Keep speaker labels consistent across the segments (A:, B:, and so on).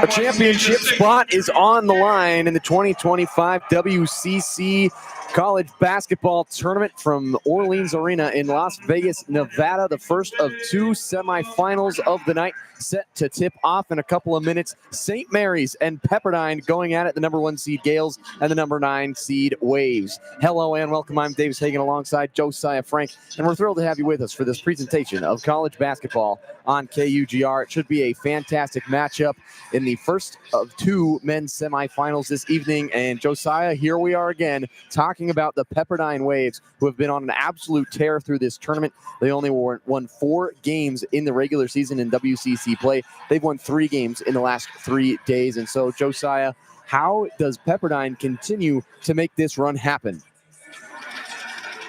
A: A championship spot is on the line in the 2025 WCC College Basketball Tournament from Orleans Arena in Las Vegas, Nevada. The first of two semifinals of the night set to tip off in a couple of minutes. St. Mary's and Pepperdine going at it, the number 1 seed Gaels and the number 9 seed Waves. Hello and welcome. I'm Davis Hagen alongside Josiah Frank, and we're thrilled to have you with us for this presentation of college basketball on KUGR. It should be a fantastic matchup in the first of two men's semifinals this evening. And Josiah, here we are again talking about the Pepperdine Waves, who have been on an absolute tear through this tournament. They only won 4 games in the regular season in WCC play. They've won 3 games in the last 3 days. And so, Josiah, how does Pepperdine continue to make this run happen?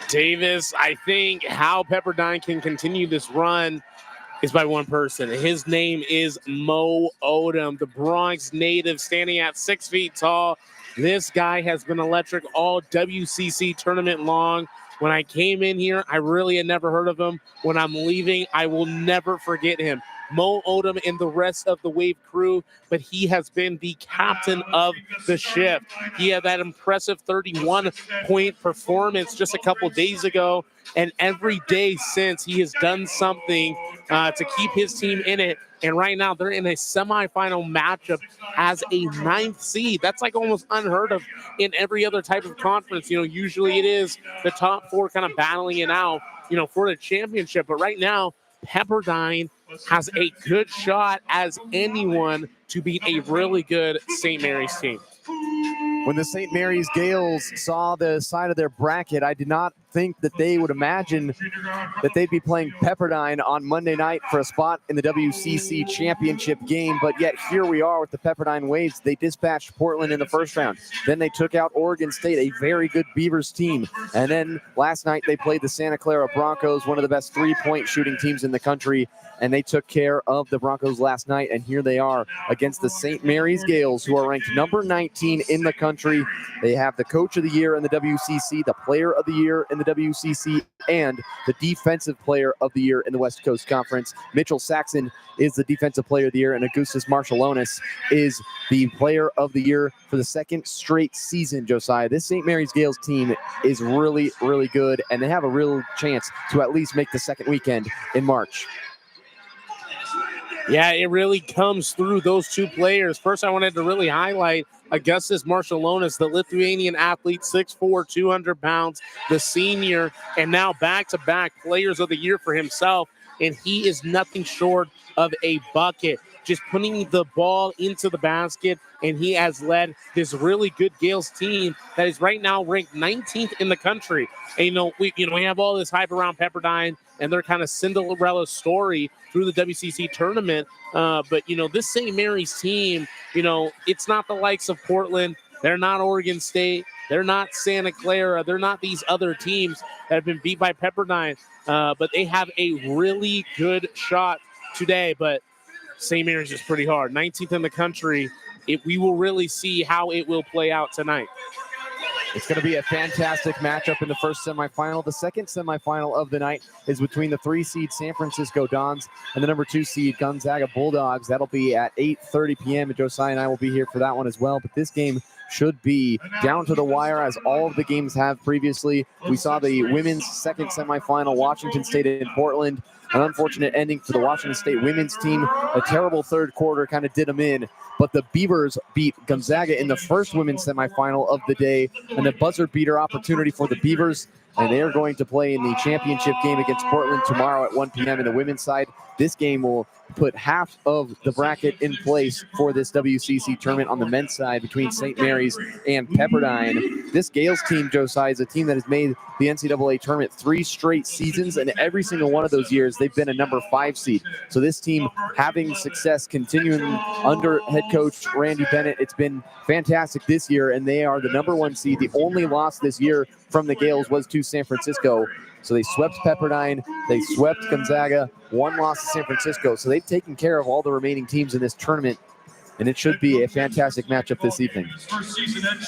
B: Davis, I think how Pepperdine can continue this run is by one person. His name is Mo Odom, the Bronx native, standing at 6 feet tall. This guy has been electric all WCC tournament long. When I came in here, I really had never heard of him. When I'm leaving, I will never forget him. Mo Odom and the rest of the Wave crew, but he has been the captain of the ship. He had that impressive 31-point performance just a couple days ago, and every day since he has done something to keep his team in it. And right now they're in a semifinal matchup as a 9th seed. That's like almost unheard of in every other type of conference. You know, usually it is the top 4 kind of battling it out, you know, for the championship. But right now, Pepperdine has a good shot as anyone to beat a really good St. Mary's team.
A: When the St. Mary's Gaels saw the side of their bracket, I did not think that they would imagine that they'd be playing Pepperdine on Monday night for a spot in the WCC championship game. But yet here we are with the Pepperdine Waves. They dispatched Portland in the first round. Then they took out Oregon State, a very good Beavers team. And then last night they played the Santa Clara Broncos, one of the best 3-point shooting teams in the country. And they took care of the Broncos last night. And here they are against the St. Mary's Gaels, who are ranked number 19 in the country. They have the Coach of the Year in the WCC, the Player of the Year in the WCC and the Defensive Player of the Year in the West Coast Conference. Mitchell Saxon is the Defensive Player of the Year, and Augustus Marshallonis is the Player of the Year for the second straight season, Josiah. This St. Mary's Gaels team is really, really good, and they have a real chance to at least make the second weekend in March.
B: Yeah, it really comes through those two players. First, I wanted to really highlight Augustus Marshallonis, the Lithuanian athlete, 6'4", 200 pounds, the senior, and now back-to-back Players of the Year for himself, and he is nothing short of a bucket, just putting the ball into the basket, and he has led this really good Gaels team that is right now ranked 19th in the country. And, we have all this hype around Pepperdine and their kind of Cinderella story through the WCC tournament. But this St. Mary's team, it's not the likes of Portland. They're not Oregon State. They're not Santa Clara. They're not these other teams that have been beat by Pepperdine. But they have a really good shot today. But St. Mary's is pretty hard. 19th in the country. We will really see how it will play out tonight.
A: It's going to be a fantastic matchup in the first semifinal. The second semifinal of the night is between the 3 seed San Francisco Dons and the number 2 seed Gonzaga Bulldogs. That'll be at 8:30 p.m. and Josiah and I will be here for that one as well. But this game should be down to the wire, as all of the games have previously. We saw the women's second semifinal, Washington State and Portland. An unfortunate ending for the Washington State women's team. A terrible third quarter kind of did them in. But the Beavers beat Gonzaga in the first women's semifinal of the day, and a buzzer beater opportunity for the Beavers. And they are going to play in the championship game against Portland tomorrow at 1 p.m. in the women's side. This game will put half of the bracket in place for this WCC tournament on the men's side between St. Mary's and Pepperdine. This Gaels team, Josiah, is a team that has made the NCAA tournament 3 straight seasons, and every single one of those years they've been a number 5 seed. So this team having success continuing under head coach Randy Bennett. It's been fantastic this year, and they are the number 1 seed. The only loss this year from the Gaels was to San Francisco. So they swept Pepperdine, they swept Gonzaga, 1 loss to San Francisco. So they've taken care of all the remaining teams in this tournament, and it should be a fantastic matchup this evening.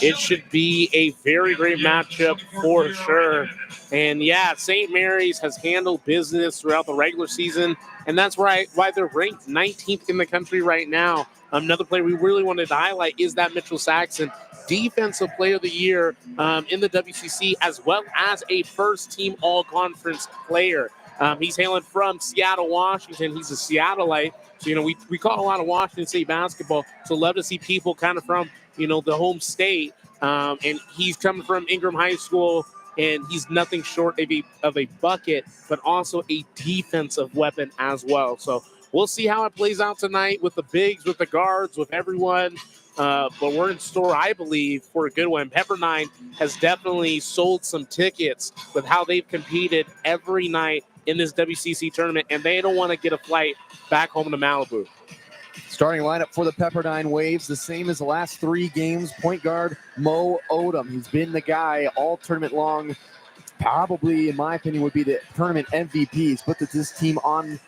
B: It should be a very great matchup for sure. And yeah, St. Mary's has handled business throughout the regular season, and that's why they're ranked 19th in the country right now. Another player we really wanted to highlight is that Mitchell Saxon, Defensive Player of the Year in the WCC, as well as a first-team all-conference player. He's hailing from Seattle, Washington. He's a Seattleite. So, we call a lot of Washington State basketball, so love to see people kind of from, the home state. And he's coming from Ingram High School, and he's nothing short of a bucket, but also a defensive weapon as well. So we'll see how it plays out tonight with the bigs, with the guards, with everyone. But we're in store, I believe, for a good one. Pepperdine has definitely sold some tickets with how they've competed every night in this WCC tournament, and they don't want to get a flight back home to Malibu.
A: Starting lineup for the Pepperdine Waves, the same as the last 3 games. Point guard Mo Odom. He's been the guy all tournament long. Probably, in my opinion, would be the tournament MVP. He's put this team on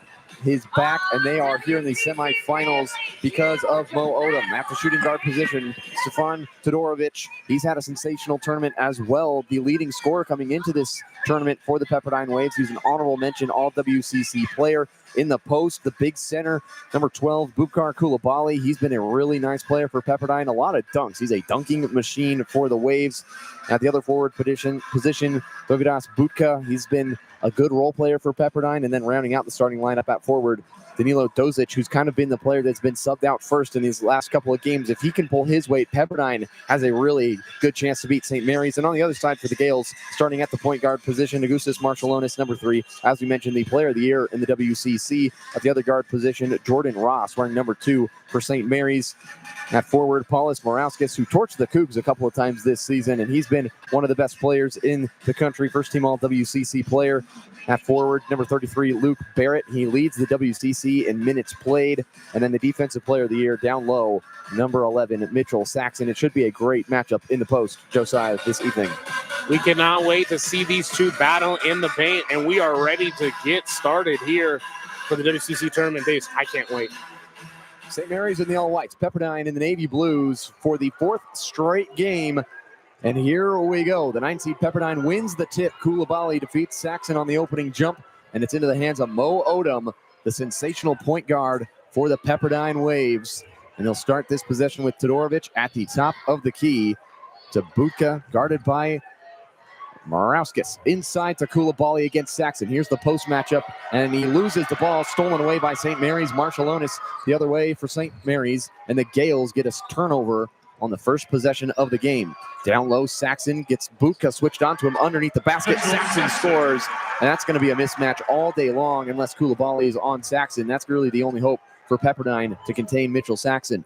A: his back, and they are here in the semifinals because of Mo Odom. At the shooting guard position, Stefan Todorovic, he's had a sensational tournament as well. The leading scorer coming into this tournament for the Pepperdine Waves. He's an honorable mention all WCC player. In the post, the big center, number 12, Bubkar Koulibaly. He's been a really nice player for Pepperdine. A lot of dunks. He's a dunking machine for the Waves. At the other forward position, Dovidas Butka. He's been a good role player for Pepperdine. And then rounding out the starting lineup at forward, Danilo Dozic, who's kind of been the player that's been subbed out first in these last couple of games. If he can pull his weight, Pepperdine has a really good chance to beat St. Mary's. And on the other side for the Gaels, starting at the point guard position, Augustus Marshallonis, number 3. As we mentioned, the player of the year in the WCC. At the other guard position, Jordan Ross, wearing number 2 for St. Mary's. At forward, Paulus Morauskas, who torched the Cougs a couple of times this season, and he's been one of the best players in the country, first-team all-WCC player. At forward, number 33, Luke Barrett. He leads the WCC in minutes played. And then the defensive player of the year down low, number 11, Mitchell Saxon. It should be a great matchup in the post, Josiah, this evening.
B: We cannot wait to see these two battle in the paint, and we are ready to get started here for the WCC tournament days. I can't wait.
A: St. Mary's in the all-whites, Pepperdine in the navy blues for the 4th straight game. And here we go. The 9 seed Pepperdine wins the tip. Koulibaly defeats Saxon on the opening jump, and it's into the hands of Mo Odom, the sensational point guard for the Pepperdine Waves. And they'll start this possession with Todorovic at the top of the key to Budka, guarded by Morauskas. Inside to Koulibaly against Saxon. Here's the post matchup, and he loses the ball, stolen away by St. Mary's. Marshallonis the other way for St. Mary's, and the Gaels get a turnover on the first possession of the game. Down low, Saxon gets Budka switched onto him underneath the basket. Saxon scores, and that's going to be a mismatch all day long unless Koulibaly is on Saxon. That's really the only hope for Pepperdine to contain Mitchell Saxon.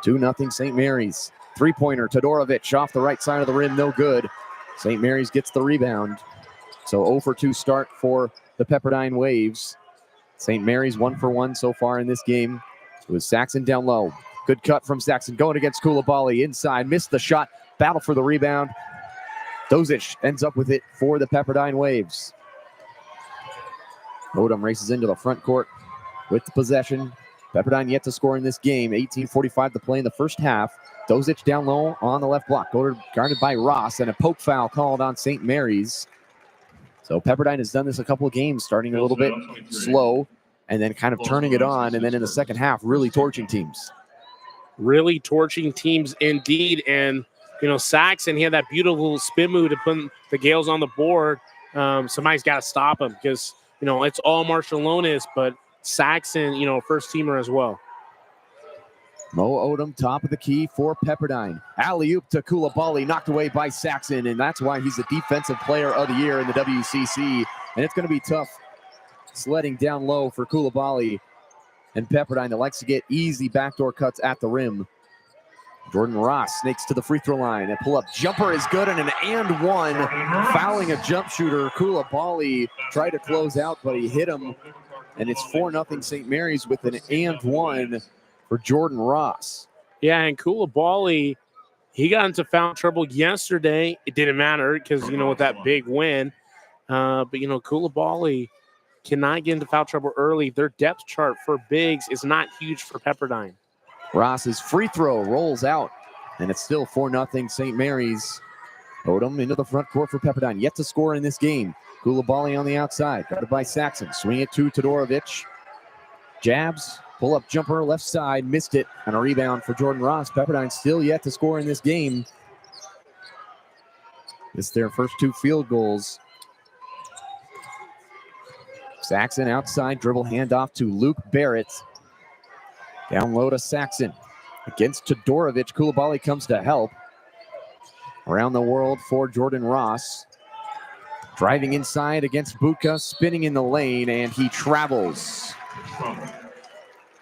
A: 2-0 St. Mary's. Three-pointer, Todorovic off the right side of the rim, no good. St. Mary's gets the rebound. So 0 for 2 start for the Pepperdine Waves. St. Mary's 1 for 1 so far in this game. It was Saxon down low. Good cut from Saxon going against Koulibaly inside. Missed the shot. Battle for the rebound. Dozic ends up with it for the Pepperdine Waves. Odom races into the front court with the possession. Pepperdine yet to score in this game. 18:45 to play in the first half. Dozic down low on the left block, guarded by Ross, and a poke foul called on St. Mary's. So Pepperdine has done this a couple of games, starting a little bit slow and then kind of turning it on, and then in the second half, really torching teams.
B: Really torching teams indeed. And, Saxon, he had that beautiful spin move to put the Gaels on the board. Somebody's got to stop him because, it's all Marshallonis, but Saxon, first teamer as well.
A: Mo Odom, top of the key for Pepperdine. Alley-oop to Koulibaly, knocked away by Saxon, and that's why he's the Defensive Player of the Year in the WCC. And it's going to be tough sledding down low for Koulibaly and Pepperdine that likes to get easy backdoor cuts at the rim. Jordan Ross snakes to the free throw line. A pull-up jumper is good, and an and one, fouling a jump shooter. Koulibaly tried to close out, but he hit him, and it's 4-0 St. Mary's with an and one for Jordan Ross.
B: Yeah, and Koulibaly, he got into foul trouble yesterday. It didn't matter because, with that big win. But Koulibaly cannot get into foul trouble early. Their depth chart for bigs is not huge for Pepperdine.
A: Ross's free throw rolls out, and it's still 4-0 St. Mary's. Odom into the front court for Pepperdine. Yet to score in this game. Koulibaly on the outside, guarded by Saxon. Swing it to Todorovic. Jabs. Pull-up jumper, left side, missed it, and a rebound for Jordan Ross. Pepperdine still yet to score in this game. It's their first 2 field goals. Saxon outside, dribble handoff to Luke Barrett. Down low to Saxon. Against Todorovic, Koulibaly comes to help. Around the world for Jordan Ross. Driving inside against Budka, spinning in the lane, and he travels.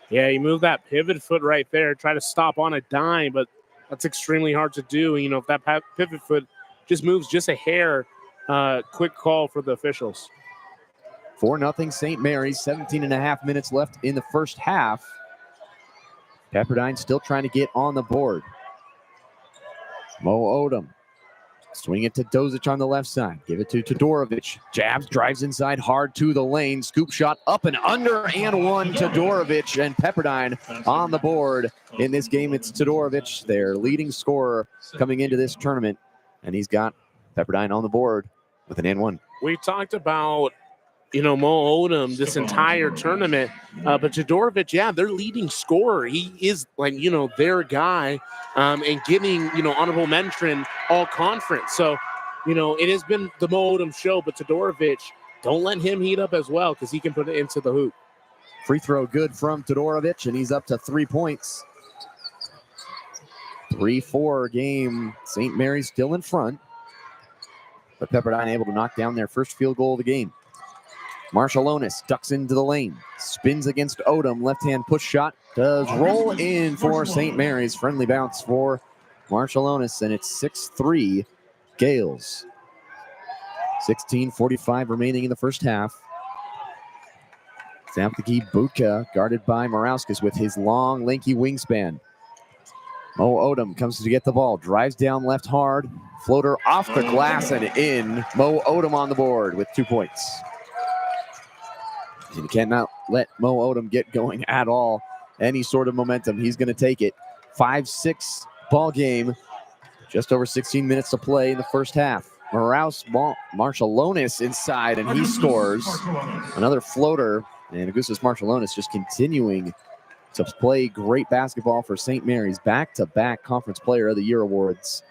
B: Yeah, he moved that pivot foot right there, try to stop on a dime, but that's extremely hard to do. If that pivot foot just moves just a hair, quick call for the officials.
A: 4-0 St. Mary's, 17.5 minutes left in the first half. Pepperdine still trying to get on the board. Mo Odom. Swing it to Dozic on the left side. Give it to Todorovic. Jabs, drives inside hard to the lane. Scoop shot up and under and one. Todorovic and Pepperdine on the board. In this game, it's Todorovic, their leading scorer coming into this tournament. And he's got Pepperdine on the board with an and one.
B: We talked about, Mo Odom this entire tournament. But Todorovic, yeah, their leading scorer. He is their guy and getting, honorable mention all conference. So, it has been the Mo Odom show, but Todorovic, don't let him heat up as well because he can put it into the hoop.
A: Free throw good from Todorovic, and he's up to 3 points. 3-4 game. St. Mary's still in front. But Pepperdine able to knock down their first field goal of the game. Marshallonis ducks into the lane. Spins against Odom. Left-hand push shot. Does roll in for St. Mary's. Friendly bounce for Marshallonis, and it's 6-3 Gaels. 16:45 remaining in the first half. Zamtaki Budka guarded by Morauskas with his long, lanky wingspan. Mo Odom comes to get the ball. Drives down left hard. Floater off the glass and in. Mo Odom on the board with 2 points. You cannot let Mo Odom get going at all. Any sort of momentum, he's going to take it. 5-6 ball game. Just over 16 minutes to play in the first half. Marshallonis inside, and he scores another floater. And Augustus Marshallonis just continuing to play great basketball for St. Mary's. Back-to-back Conference Player of the Year awards.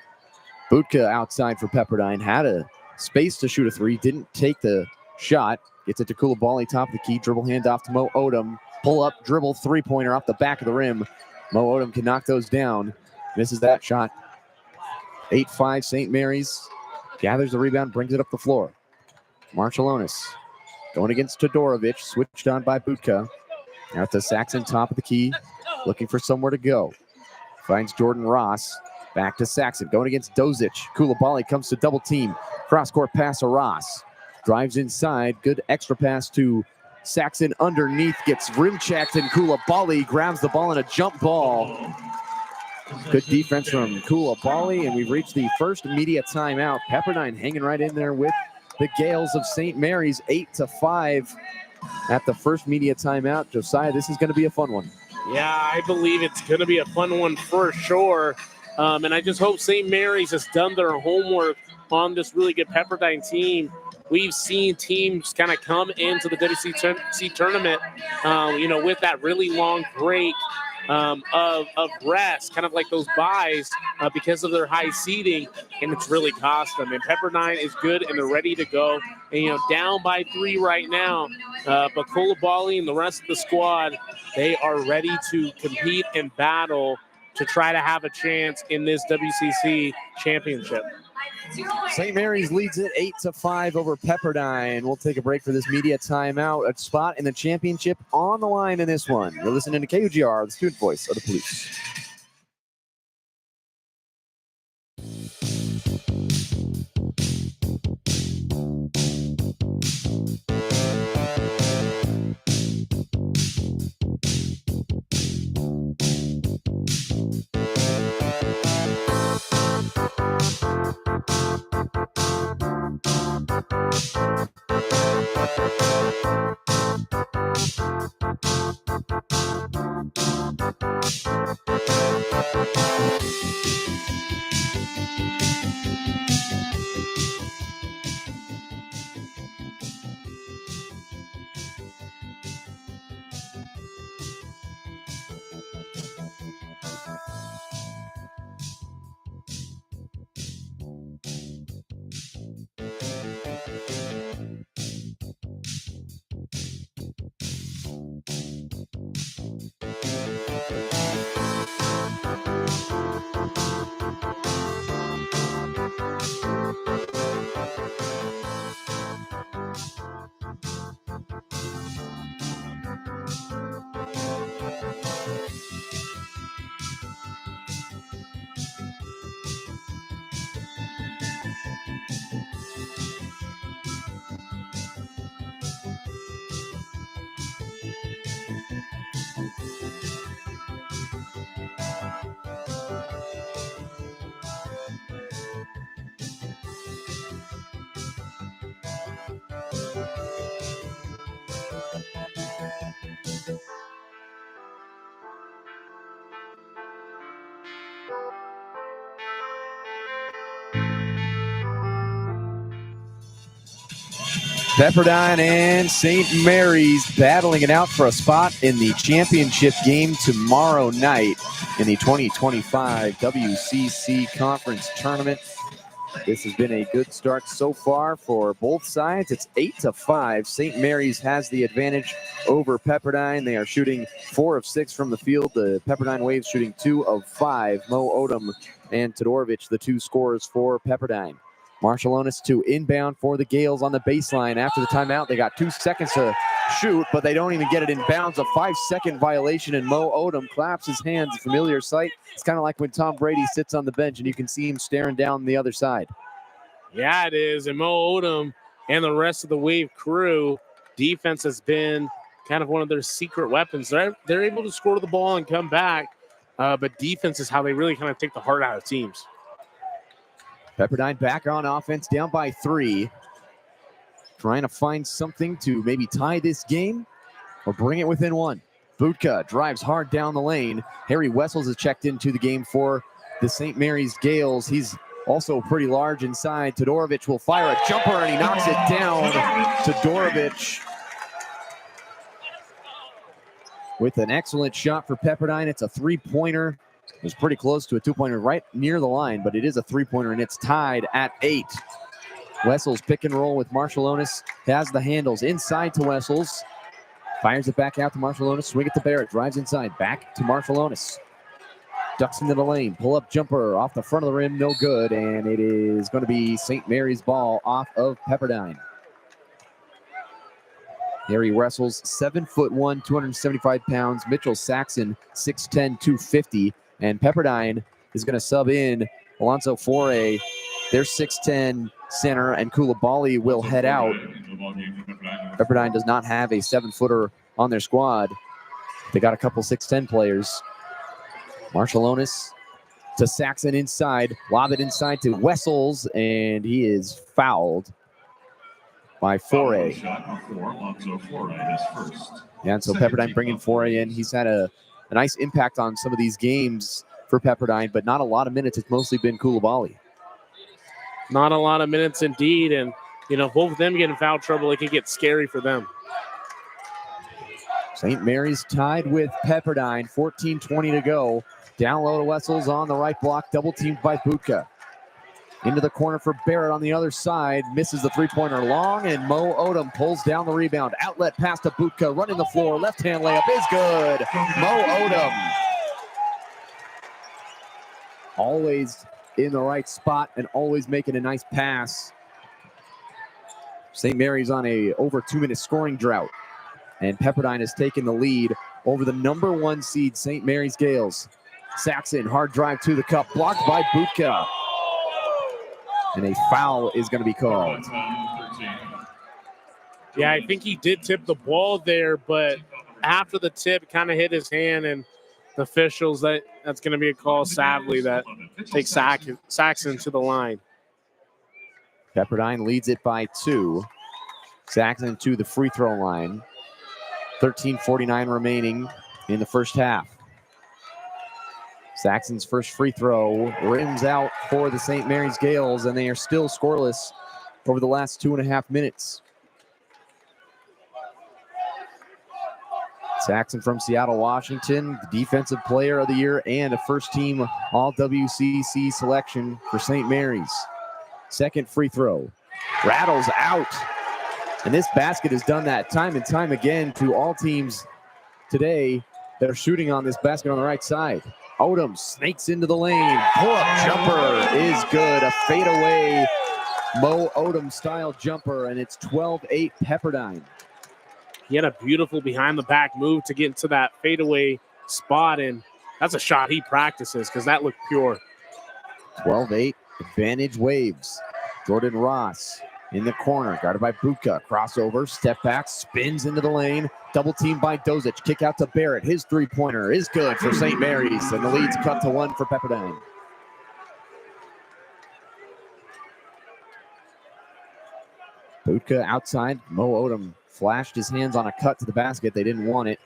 A: Budka outside for Pepperdine. Had a space to shoot a three. Didn't take the shot. Gets it to Koulibaly, top of the key. Dribble handoff to Mo Odom. Pull up, dribble, three-pointer off the back of the rim. Mo Odom can knock those down. Misses that shot. 8-5 St. Mary's. Gathers the rebound, brings it up the floor. Marshallonis going against Todorovic. Switched on by Budka. Out to Saxon, top of the key. Looking for somewhere to go. Finds Jordan Ross. Back to Saxon. Going against Dozic. Koulibaly comes to double team. Cross-court pass to Ross. Drives inside. Good extra pass to Saxon underneath. Gets rim checked, and Koulibaly grabs the ball in a jump ball. Good defense from Koulibaly, and we've reached the first media timeout. Pepperdine hanging right in there with the Gaels of St. Mary's, 8-5 at the first media timeout. Josiah, this is going to be a fun one.
B: Yeah, I believe it's going to be a fun one for sure. And I just hope St. Mary's has done their homework on this really good Pepperdine team. We've seen teams kind of come into the WCC tournament, with that really long break of rest, kind of like those buys because of their high seeding, and it's really cost them. And Pepperdine is good, and they're ready to go. And, down by 3 right now, but Koulibaly and the rest of the squad, they are ready to compete and battle to try to have a chance in this WCC championship.
A: St. Mary's leads it 8-5 over Pepperdine. We'll take a break for this media timeout. A spot in the championship on the line in this one. You're listening to KUGR, the student voice of the Police. Pepperdine and St. Mary's battling it out for a spot in the championship game tomorrow night in the 2025 WCC Conference Tournament. This has been a good start so far for both sides. It's 8-5. St. Mary's has the advantage over Pepperdine. They are shooting 4 of 6 from the field. The Pepperdine Waves shooting 2 of 5. Mo Odom and Todorovic, the 2 scorers for Pepperdine. Marshallonis to inbound for the Gaels on the baseline. After the timeout, they got 2 seconds to shoot, but they don't even get it in bounds. A 5-second violation, and Mo Odom claps his hands. A familiar sight. It's kind of like when Tom Brady sits on the bench and you can see him staring down the other side.
B: Yeah, it is. And Mo Odom and the rest of the Wave crew, defense has been kind of one of their secret weapons. They're able to score the ball and come back, but defense is how they really kind of take the heart out of teams.
A: Pepperdine back on offense, down by 3. Trying to find something to maybe tie this game or bring it within 1. Budka drives hard down the lane. Harry Wessels is checked into the game for the St. Mary's Gaels. He's also pretty large inside. Todorovic will fire a jumper, and he knocks it down. Todorovic with an excellent shot for Pepperdine. It's a three-pointer. It was pretty close to a two-pointer right near the line, but it is a three-pointer, and it's tied at 8. Wessels pick and roll with Marshallonis. Has the handles inside to Wessels. Fires it back out to Marshallonis. Swing it to Barrett. Drives inside. Back to Marshallonis. Ducks into the lane. Pull-up jumper off the front of the rim. No good. And it is going to be St. Mary's ball off of Pepperdine. Harry Wessels, 7'1", 275 pounds. Mitchell Saxon, 6'10", 250. And Pepperdine is going to sub in Alonso Foray. They're 6'10", center, and Koulibaly will head out. Pepperdine does not have a 7-footer on their squad. They got a couple 6'10" players. Marshallonis to Saxon inside. Lob it inside to Wessels, and he is fouled by Foray. Yeah, and so Pepperdine bringing Foray in. He's had a nice impact on some of these games for Pepperdine, but not a lot of minutes. It's mostly been Koulibaly.
B: Not a lot of minutes indeed, and both of them get in foul trouble. It could get scary for them.
A: St. Mary's tied with Pepperdine, 14:20 to go. Down low to Wessels on the right block, double teamed by Butka. Into the corner for Barrett on the other side, misses the three-pointer long, and Mo Odom pulls down the rebound. Outlet pass to Butka, running the floor, left-hand layup is good. Mo Odom. Always in the right spot and always making a nice pass. St. Mary's on a over 2-minute scoring drought, and Pepperdine has taken the lead over the number 1 seed St. Mary's Gaels. Saxon, hard drive to the cup, blocked by Butka. And a foul is going to be called.
B: Yeah, I think he did tip the ball there, but after the tip, kind of hit his hand, and the officials, that's going to be a call, sadly, that takes Saxon to the line.
A: Pepperdine leads it by 2. Saxon to the free throw line. 13:49 remaining in the first half. Saxon's first free throw rims out for the St. Mary's Gaels, and they are still scoreless over the last 2.5 minutes. Saxon from Seattle, Washington, the defensive player of the year and a first-team All-WCC selection for St. Mary's. Second free throw rattles out, and this basket has done that time and time again to all teams today that are shooting on this basket on the right side. Odom snakes into the lane. Pull-up jumper is good. A fadeaway Mo Odom-style jumper, and it's 12-8 Pepperdine.
B: He had a beautiful behind-the-back move to get into that fadeaway spot, and that's a shot he practices because that looked pure.
A: 12-8, advantage Waves. Jordan Ross in the corner, guarded by Butka. Crossover, step back, spins into the lane. Double teamed by Dozic. Kick out to Barrett. His three-pointer is good for St. Mary's, and the lead's cut to 1 for Pepperdine. Butka outside. Mo Odom flashed his hands on a cut to the basket. They didn't want it.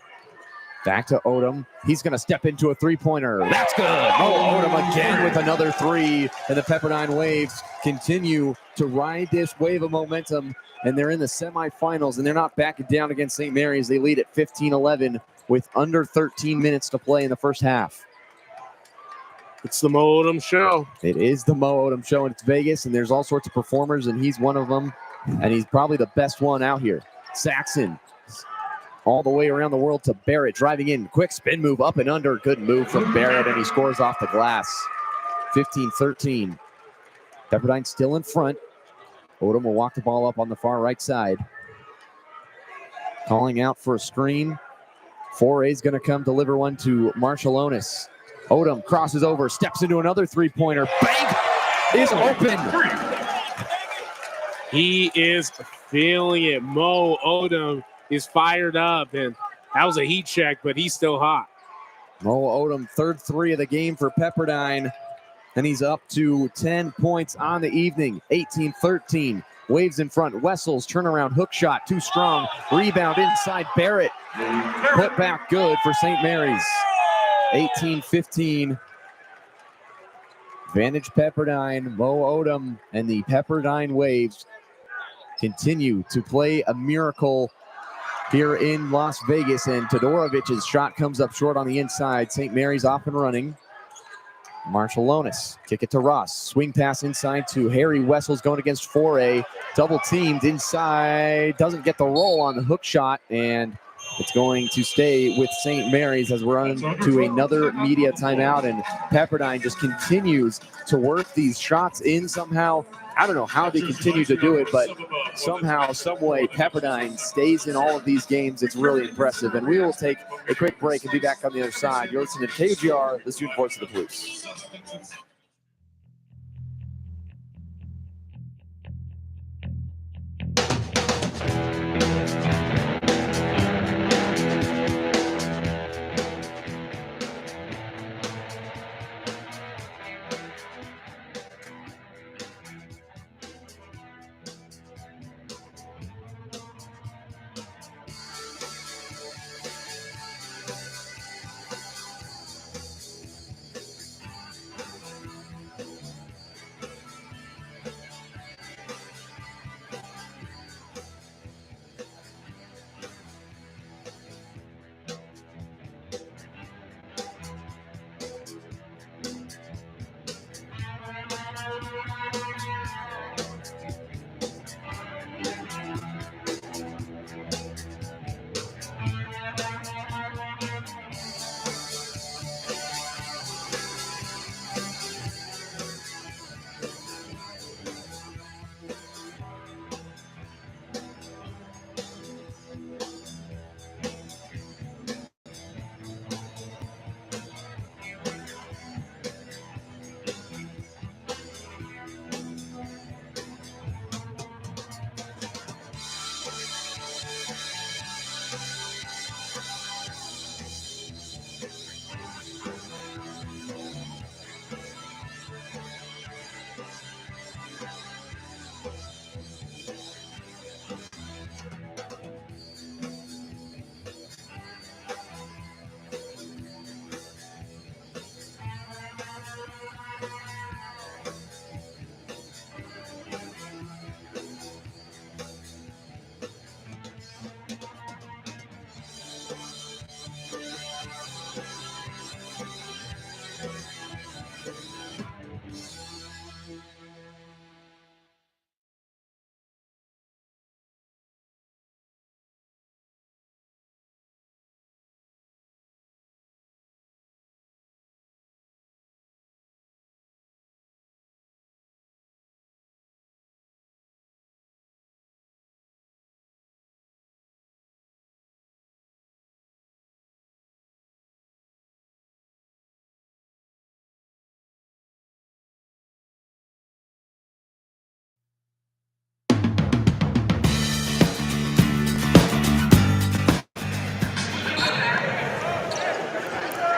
A: Back to Odom. He's going to step into a three-pointer. That's good. Mo Odom again with another three. And the Pepperdine Waves continue to ride this wave of momentum. And they're in the semifinals, and they're not backing down against St. Mary's. They lead at 15-11 with under 13 minutes to play in the first half.
B: It's the Mo Odom Show.
A: It is the Mo Odom Show, and it's Vegas, and there's all sorts of performers, and he's one of them. And he's probably the best one out here. Saxon all the way around the world to Barrett, driving in. Quick spin move up and under. Good move from Barrett, and he scores off the glass. 15-13. Pepperdine still in front. Odom will walk the ball up on the far right side. Calling out for a screen. Foray's going to come deliver one to Marshallonis. Odom crosses over, steps into another three-pointer. Bank is open.
B: He is feeling it. Mo Odom is fired up, and that was a heat check, but he's still hot.
A: Mo Odom, third three of the game for Pepperdine, and he's up to 10 points on the evening. 18-13. Waves in front. Wessels, turnaround hook shot, too strong. Rebound inside Barrett. Put back good for St. Mary's. 18-15. Advantage Pepperdine. Mo Odom and the Pepperdine Waves continue to play a miracle here in Las Vegas, and Todorovic's shot comes up short on the inside. St. Mary's off and running. Marshall Lonis, kick it to Ross. Swing pass inside to Harry Wessels going against Foray. Double teamed inside. Doesn't get the roll on the hook shot, and it's going to stay with St. Mary's as we're on to another media timeout. And Pepperdine just continues to work these shots in somehow. I don't know how they continue to do it, but somehow, some way, Pepperdine stays in all of these games. It's really impressive. And we will take a quick break and be back on the other side. You're listening to KGR, the student voice of the Blues.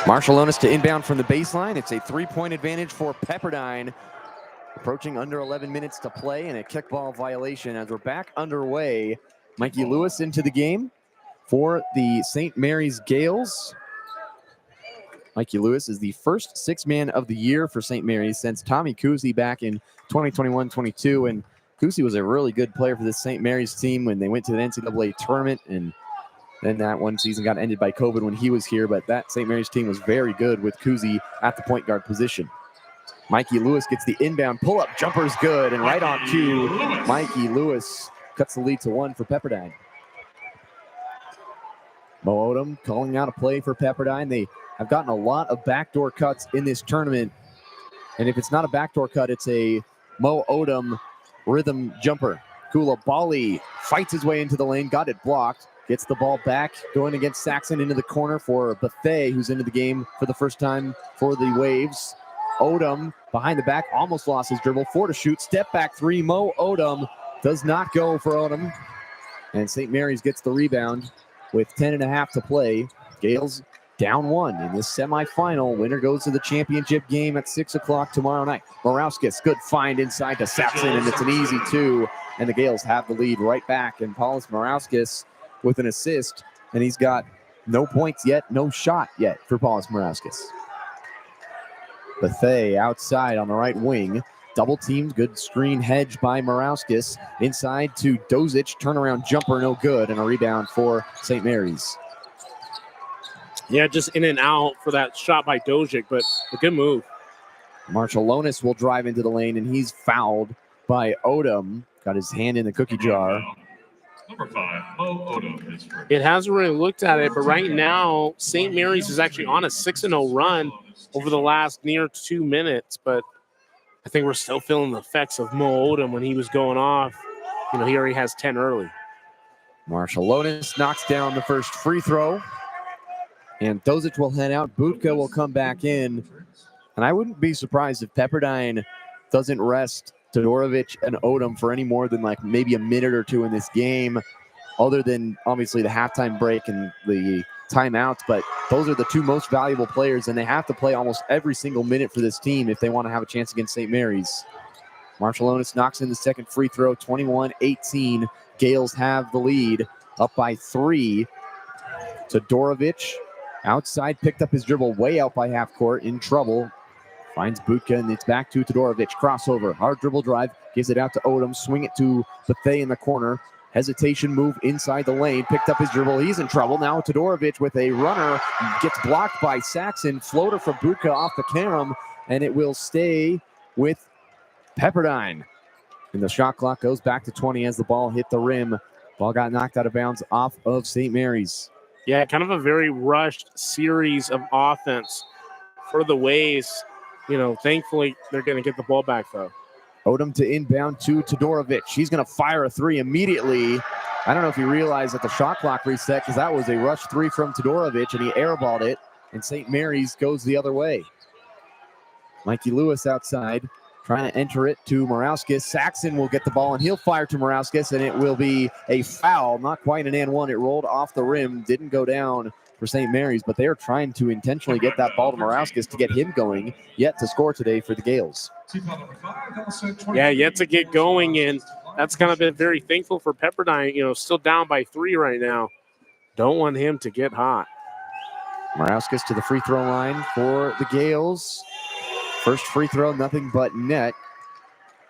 A: Marshall Lonis to inbound from the baseline. It's a three-point advantage for Pepperdine. Approaching under 11 minutes to play and a kickball violation as we're back underway. Mikey Lewis into the game for the St. Mary's Gaels. Mikey Lewis is the first six-man of the year for St. Mary's since Tommy Kusi back in 2021-22. And Kusi was a really good player for this St. Mary's team when they went to the NCAA tournament, and then that one season got ended by COVID when he was here, but that St. Mary's team was very good with Kusi at the point guard position. Mikey Lewis gets the inbound pull-up. Jumper's good, and right on cue, Mikey Lewis cuts the lead to one for Pepperdine. Mo Odom calling out a play for Pepperdine. They have gotten a lot of backdoor cuts in this tournament, and if it's not a backdoor cut, it's a Mo Odom rhythm jumper. Koulibaly fights his way into the lane, got it blocked. Gets the ball back, going against Saxon into the corner for Bethea, who's into the game for the first time for the Waves. Odom behind the back, almost lost his dribble. 4 to shoot, step back three. Mo Odom does not go for Odom. And St. Mary's gets the rebound with 10.5 to play. Gaels down 1 in this semifinal. Winner goes to the championship game at 6 o'clock tomorrow night. Morauskas, good find inside to Saxon, and it's an easy 2. And the Gaels have the lead right back. And Paulus Morauskas with an assist, and he's got no points yet, no shot yet for Paulus Morauskas. Bethay outside on the right wing. Double teamed, good screen hedge by Morauskas. Inside to Dozic, turnaround jumper, no good, and a rebound for St. Mary's.
B: Yeah, just in and out for that shot by Dozic, but a good move.
A: Marshallonis will drive into the lane, and he's fouled by Odom. Got his hand in the cookie jar.
C: Number 5, Mo Odom is first.
B: It hasn't really looked at it, but right now, St. Mary's is actually on a 6-0 run over the last near 2 minutes, but I think we're still feeling the effects of Mo Odom when he was going off. He already has 10 early.
A: Marshallonis knocks down the first free throw. And Dozic will head out. Budka will come back in. And I wouldn't be surprised if Pepperdine doesn't rest Todorovic and Odom for any more than like maybe a minute or two in this game, other than obviously the halftime break and the timeouts. But those are the two most valuable players, and they have to play almost every single minute for this team if they want to have a chance against St. Mary's. Marshallonis knocks in the second free throw, 21-18. Gaels have the lead, up by 3. Todorovic outside, picked up his dribble way out by half court, in trouble. Finds Budka, and it's back to Todorovic. Crossover, hard dribble drive, gives it out to Odom. Swing it to Bethay in the corner. Hesitation move inside the lane. Picked up his dribble. He's in trouble. Now Todorovic with a runner. Gets blocked by Saxon. Floater from Budka off the carom, and it will stay with Pepperdine. And the shot clock goes back to 20 as the ball hit the rim. Ball got knocked out of bounds off of St. Mary's.
B: Yeah, kind of a very rushed series of offense for the Waves. Thankfully, they're going to get the ball back, though.
A: Odom to inbound to Todorovic. He's going to fire a 3 immediately. I don't know if he realized that the shot clock reset, because that was a rush 3 from Todorovic, and he airballed it, and St. Mary's goes the other way. Mikey Lewis outside, trying to enter it to Morauskas. Saxon will get the ball, and he'll fire to Morauskas, and it will be a foul. Not quite an and one. It rolled off the rim, didn't go down for St. Mary's, but they are trying to intentionally get that ball to Morauskas to get him going, yet to score today for the Gaels.
B: Yeah, yet to get going, and that's kind of been very thankful for Pepperdine, still down by 3 right now. Don't want him to get hot.
A: Morauskas to the free throw line for the Gaels. First free throw, nothing but net.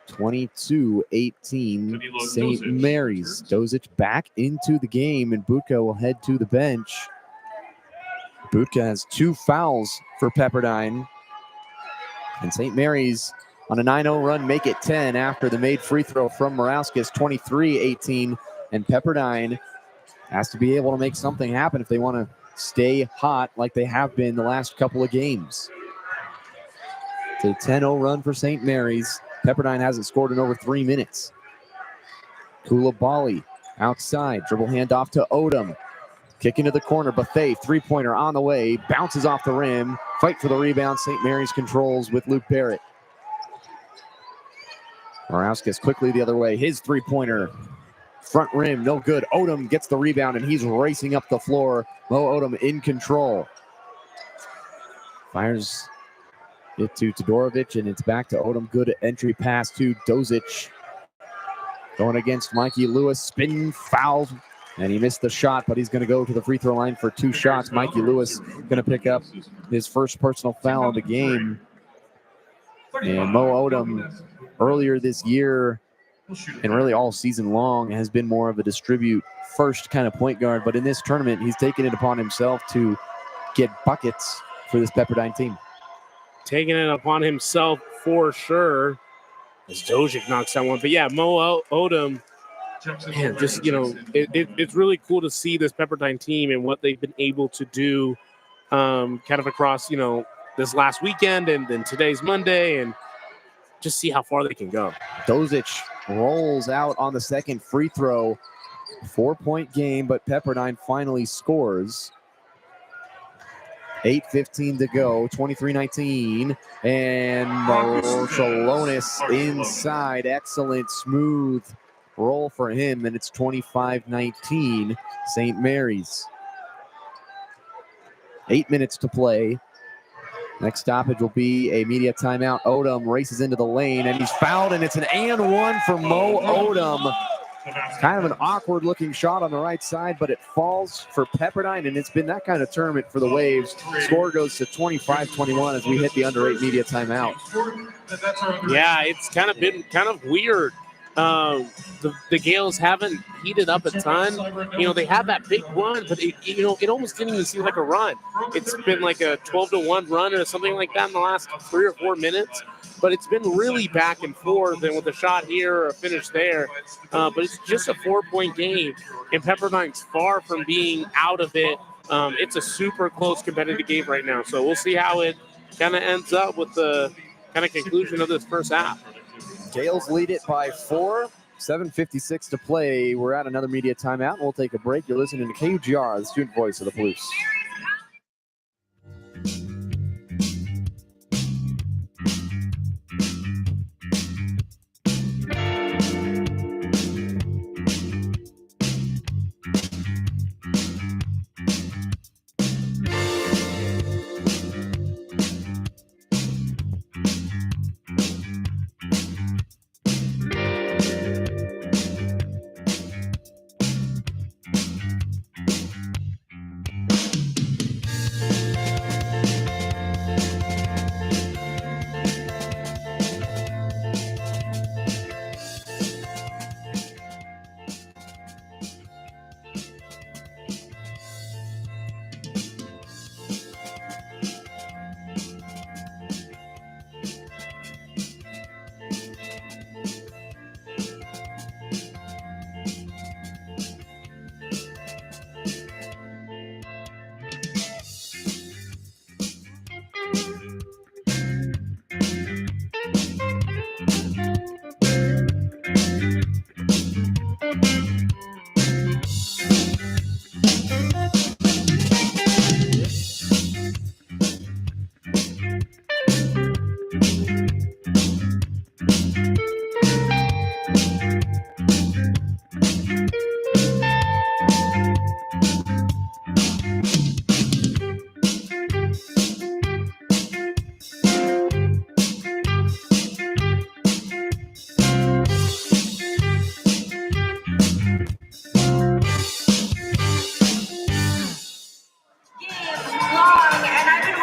A: 22-18, St. Mary's. Dozic back into the game, and Budka will head to the bench. Budka has 2 fouls for Pepperdine. And St. Mary's on a 9-0 run make it 10 after the made free throw from Morauskas, 23-18. And Pepperdine has to be able to make something happen if they want to stay hot like they have been the last couple of games. It's a 10-0 run for St. Mary's. Pepperdine hasn't scored in over 3 minutes. Koulibaly outside, dribble handoff to Odom. Kick into the corner, Bethay, three-pointer on the way, bounces off the rim. Fight for the rebound, St. Mary's controls with Luke Barrett. Morauskas quickly the other way, his three-pointer. Front rim, no good. Odom gets the rebound, and he's racing up the floor. Mo Odom in control. Fires it to Todorovic, and it's back to Odom. Good entry pass to Dozic. Going against Mikey Lewis, spin foul. And he missed the shot, but he's going to go to the free throw line for 2 shots. Mikey Lewis going to pick up his first personal foul of the game. And Mo Odom, earlier this year, and really all season long, has been more of a distribute first kind of point guard. But in this tournament, he's taken it upon himself to get buckets for this Pepperdine team.
B: Taking it upon himself for sure, as Dozic knocks that one. But yeah, Mo Odom, man, just, it's really cool to see this Pepperdine team and what they've been able to do kind of across, this last weekend and then today's Monday, and just see how far they can go.
A: Dozic rolls out on the second free throw. 4-point game, but Pepperdine finally scores. 8:15 to go, 23-19, and Marshallonis inside. Excellent, smooth roll for him, and it's 25-19, St. Mary's. 8 minutes to play. Next stoppage will be a media timeout. Odom races into the lane, and he's fouled, and it's an and one for Mo Odom. Kind of an awkward looking shot on the right side, but it falls for Pepperdine, and it's been that kind of tournament for the Waves. Score goes to 25-21 as we hit the under 8 media timeout.
B: Yeah, it's kind of been kind of weird. The Gaels haven't heated up a ton. They had that big run, but it almost didn't even seem like a run. It's been like a 12-1 run or something like that in the last 3 or 4 minutes. But it's been really back and forth, and with a shot here or a finish there. But it's just a 4-point game, and Pepperdine's far from being out of it. It's a super close competitive game right now. So we'll see how it kind of ends up with the kind of conclusion of this first half.
A: Gaels lead it by 4. 7:56 to play. We're at another media timeout. We'll take a break. You're listening to KUGR, the student voice of the Blues.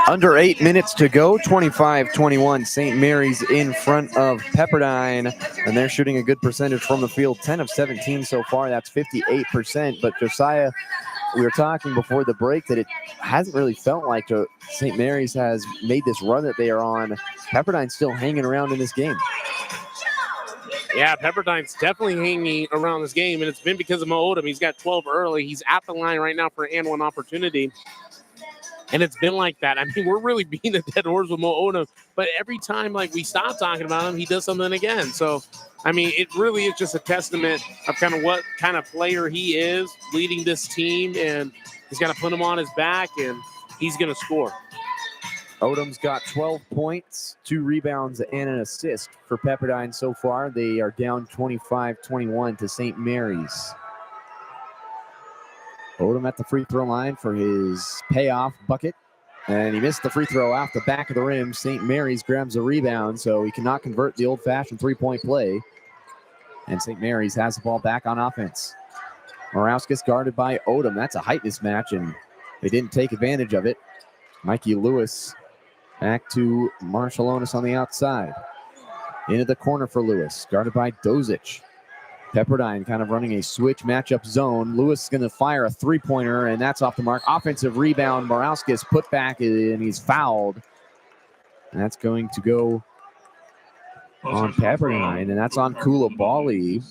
A: Under 8 minutes to go, 25-21. St. Mary's in front of Pepperdine, and they're shooting a good percentage from the field, 10 of 17 so far. That's 58%. But Josiah, we were talking before the break that it hasn't really felt like St. Mary's has made this run that they are on. Pepperdine's still hanging around in this game.
B: Yeah, Pepperdine's definitely hanging around this game, and it's been because of Mo Odom. He's got 12 early. He's at the line right now for an and one opportunity. And it's been like that. I mean, we're really beating a dead horse with Mo Odom, but every time we stop talking about him, he does something again. So, I mean, it really is just a testament of kind of what kind of player he is leading this team, and he's got to put him on his back, and he's going to score.
A: Odom's got 12 points, 2 rebounds, and an assist for Pepperdine so far. They are down 25-21 to St. Mary's. Odom at the free throw line for his payoff bucket. And he missed the free throw off the back of the rim. St. Mary's grabs a rebound, so he cannot convert the old-fashioned three-point play. And St. Mary's has the ball back on offense. Morauskas guarded by Odom. That's a height mismatch, and they didn't take advantage of it. Mikey Lewis back to Marshallonis on the outside. Into the corner for Lewis, guarded by Dozic. Pepperdine kind of running a switch matchup zone. Lewis is going to fire a three-pointer, and that's off the mark. Offensive rebound. Morauskas put back, and he's fouled. And that's going to go on Pepperdine, and that's on Koulibaly.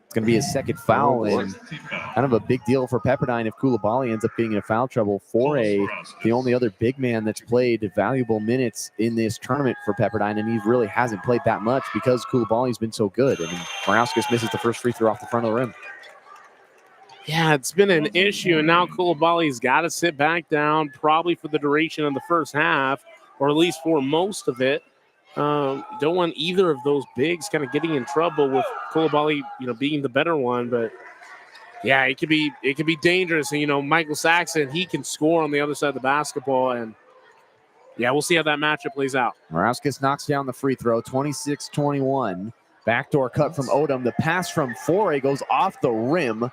A: It's going to be his second foul, and kind of a big deal for Pepperdine if Koulibaly ends up being in foul trouble for the only other big man that's played valuable minutes in this tournament for Pepperdine, and he really hasn't played that much because Koulibaly's been so good. I mean, Morauskas misses the first free throw off the front of the rim.
B: Yeah, it's been an issue, and now Koulibaly's got to sit back down probably for the duration of the first half, or at least for most of it. Don't want either of those bigs kind of getting in trouble with Koulibaly, being the better one. But yeah, it could be dangerous. And Michael Saxon, he can score on the other side of the basketball, and yeah, we'll see how that matchup plays out.
A: Morauskas knocks down the free throw, 26-21. Backdoor cut from Odom. The pass from Foray goes off the rim.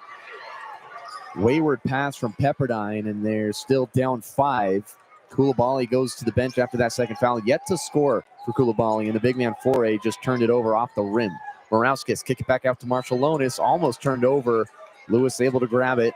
A: Wayward pass from Pepperdine, and they're still down 5. Koulibaly goes to the bench after that second foul. Yet to score for Koulibaly, and the big man Foray just turned it over off the rim. Morauskas kick it back out to Marshall Lonis. Almost turned over. Lewis able to grab it.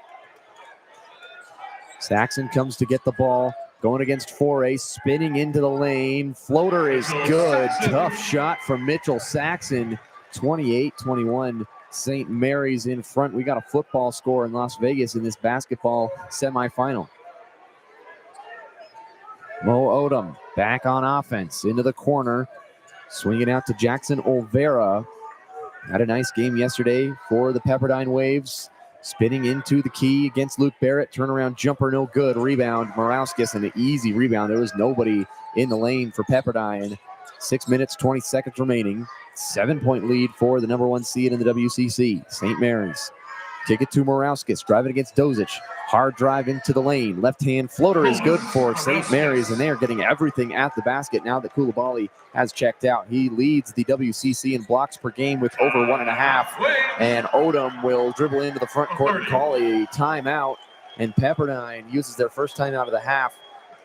A: Saxon comes to get the ball. Going against Foray, spinning into the lane. Floater is good. Tough shot from Mitchell Saxon. 28-21. St. Mary's in front. We got a football score in Las Vegas in this basketball semifinal. Mo Odom back on offense into the corner. Swinging out to Jackson Olvera. Had a nice game yesterday for the Pepperdine Waves. Spinning into the key against Luke Barrett. Turnaround jumper, no good. Rebound, Morauskas, an easy rebound. There was nobody in the lane for Pepperdine. 6 minutes, 20 seconds remaining. 7-point lead for the number 1 seed in the WCC. St. Mary's. Kick it to Morauskas. Driving against Dozic. Hard drive into the lane. Left hand floater is good for St. Mary's, and they are getting everything at the basket now that Koulibaly has checked out. He leads the WCC in blocks per game with over 1.5. And Odom will dribble into the front court and call a timeout. And Pepperdine uses their first timeout of the half,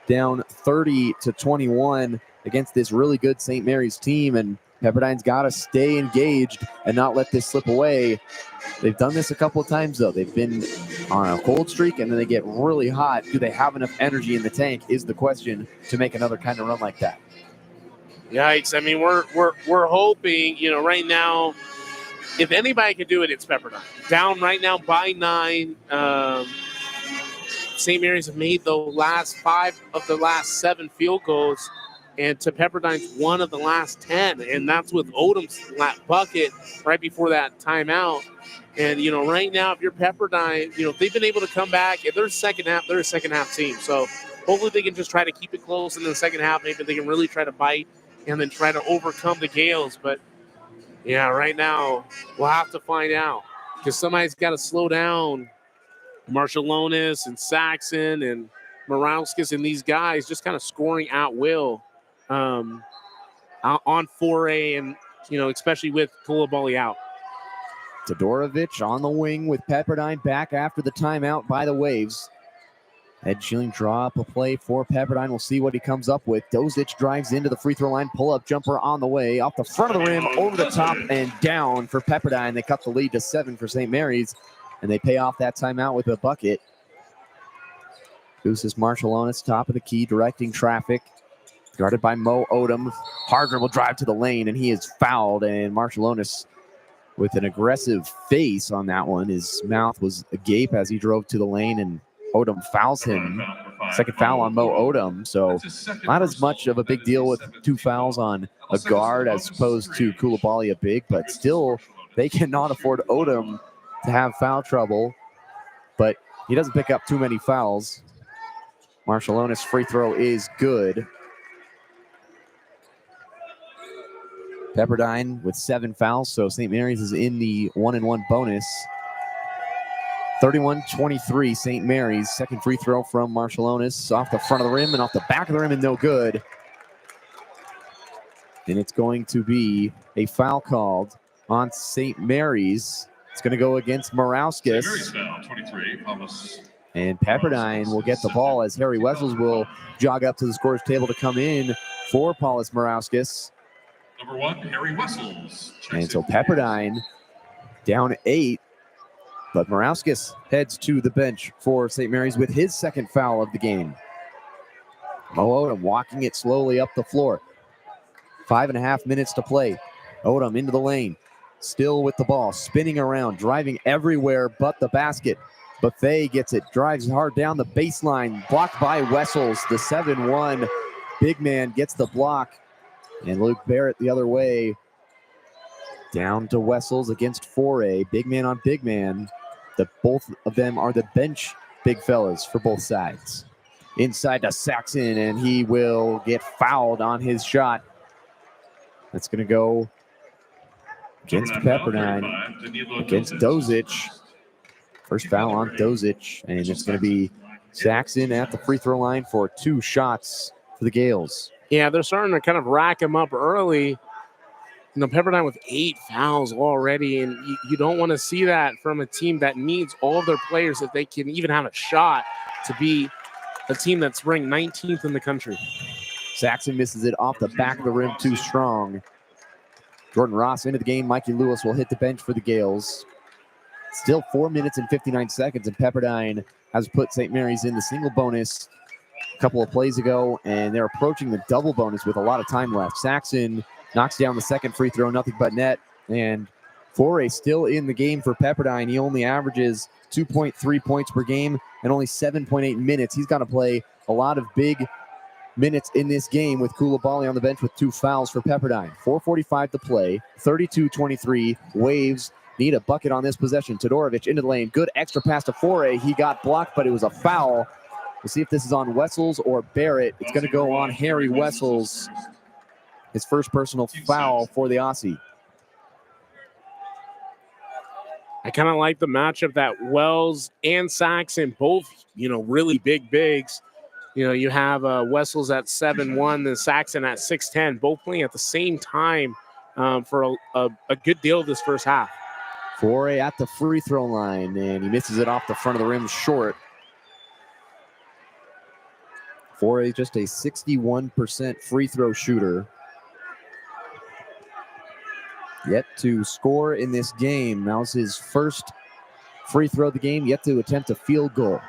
A: down 30-21 against this really good St. Mary's team. And Pepperdine's got to stay engaged and not let this slip away. They've done this a couple of times, though. They've been on a cold streak, and then they get really hot. Do they have enough energy in the tank is the question to make another kind of run like that.
B: Yikes. I mean, we're hoping, right now, if anybody can do it, it's Pepperdine. Down right now by 9. St. Mary's have made the last 5 of the last 7 field goals, and to Pepperdine's 1 of the last 10, and that's with Odom's bucket right before that timeout. And, right now, if you're Pepperdine, they've been able to come back. If they're a second half team. So hopefully they can just try to keep it close in the second half. Maybe they can really try to bite and then try to overcome the Gaels. But, yeah, right now we'll have to find out because somebody's got to slow down Marshall Lonis and Saxon and Morauskas and these guys just kind of scoring at will on Foray and, especially with Koulibaly out.
A: Todorovic on the wing with Pepperdine back after the timeout by the Waves. Ed Schilling draw up a play for Pepperdine. We'll see what he comes up with. Dozic drives into the free throw line. Pull-up jumper on the way. Off the front of the rim, over the top, and down for Pepperdine. They cut the lead to 7 for St. Mary's, and they pay off that timeout with a bucket. Deuces Marshallonis, top of the key, directing traffic. Guarded by Mo Odom. Hard dribble drive to the lane, and he is fouled, and Marshallonis with an aggressive face on that one. His mouth was agape as he drove to the lane, and Odom fouls him. Second foul on Mo Odom. So not as much of a big deal with 2 fouls on a guard as opposed to Koulibaly, a big, but still they cannot afford Odom to have foul trouble. But he doesn't pick up too many fouls. Marshallonis' free throw is good. Pepperdine with 7 fouls, so St. Mary's is in the 1-and-1 bonus. 31-23, St. Mary's. Second free throw from Marshallonis off the front of the rim and off the back of the rim, and no good. And it's going to be a foul called on St. Mary's. It's going to go against Morauskas.
C: St. Mary's foul, 23, Thomas.
A: And Pepperdine will get the ball as Harry Wessels will jog up to the scorer's table to come in for Paulus Morauskas.
C: Number 1, Harry Wessels.
A: And so Pepperdine down 8. But Morauskas heads to the bench for St. Mary's with his second foul of the game. Mo Odom walking it slowly up the floor. 5.5 minutes to play. Odom into the lane. Still with the ball. Spinning around. Driving everywhere but the basket. Buffet gets it. Drives hard down the baseline. Blocked by Wessels. The 7-1 big man gets the block. And Luke Barrett the other way. Down to Wessels against Foray. Big man on big man. Both of them are the bench big fellas for both sides. Inside to Saxon, and he will get fouled on his shot. That's going to go against Pepperdine, against Dozic. First foul on Dozic, and it's going to be Saxon at the free throw line for 2 shots for the Gaels.
B: Yeah, they're starting to kind of rack him up early. Pepperdine with 8 fouls already, and you don't want to see that from a team that needs all of their players if they can even have a shot to be a team that's ranked 19th in the country.
A: Saxon misses it off the back of the rim too strong. Jordan Ross into the game. Mikey Lewis will hit the bench for the Gaels. Still 4 minutes and 59 seconds, and Pepperdine has put St. Mary's in the single bonus a couple of plays ago, and they're approaching the double bonus with a lot of time left. Saxon knocks down the second free throw, nothing but net, and Foray still in the game for Pepperdine. He only averages 2.3 points per game and only 7.8 minutes. He's got to play a lot of big minutes in this game with Koulibaly on the bench with 2 fouls for Pepperdine. 4:45 to play, 32-23. Waves need a bucket on this possession. Todorovic into the lane. Good extra pass to Foray. He got blocked, but it was a foul. We'll see if this is on Wessels or Barrett. It's going to go on Harry Wessels. His first personal foul for the Aussie.
B: I kind of like the matchup that Wells and Saxon, both, really big bigs. You have Wessels at 7'1", then Saxon at 6'10", both playing at the same time for a good deal of this first half.
A: Foray at the free throw line, and he misses it off the front of the rim short. Foray just a 61% free throw shooter. Yet to score in this game. That was his first free throw of the game, yet to attempt a field goal.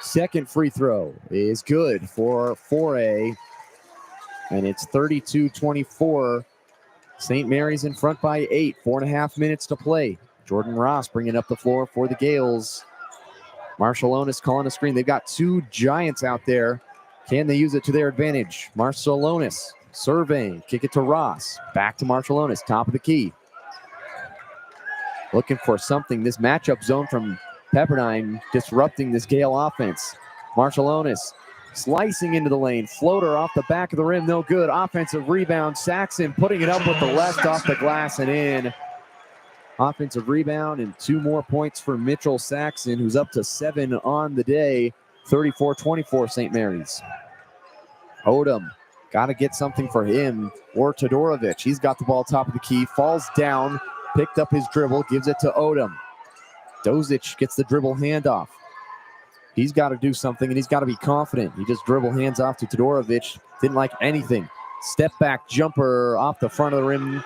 A: Second free throw is good for Foray, and it's 32-24. St. Mary's in front by 8, 4.5 minutes to play. Jordan Ross bringing up the floor for the Gaels. Marshall Onis calling a screen. They've got 2 giants out there. Can they use it to their advantage? Marshall Onis surveying, kick it to Ross. Back to Marshall Onis, top of the key. Looking for something. This matchup zone from Pepperdine disrupting this Gale offense. Marshall Onis slicing into the lane. Floater off the back of the rim, no good. Offensive rebound. Saxon putting it up with the left off the glass and in. Offensive rebound and 2 more points for Mitchell Saxon, who's up to 7 on the day. 34-24 St. Mary's. Odom. Got to get something for him or Todorovic. He's got the ball top of the key, falls down, picked up his dribble, gives it to Odom. Dozic gets the dribble handoff. He's got to do something, and he's got to be confident. He just dribble hands off to Todorovic. Didn't like anything. Step back jumper off the front of the rim.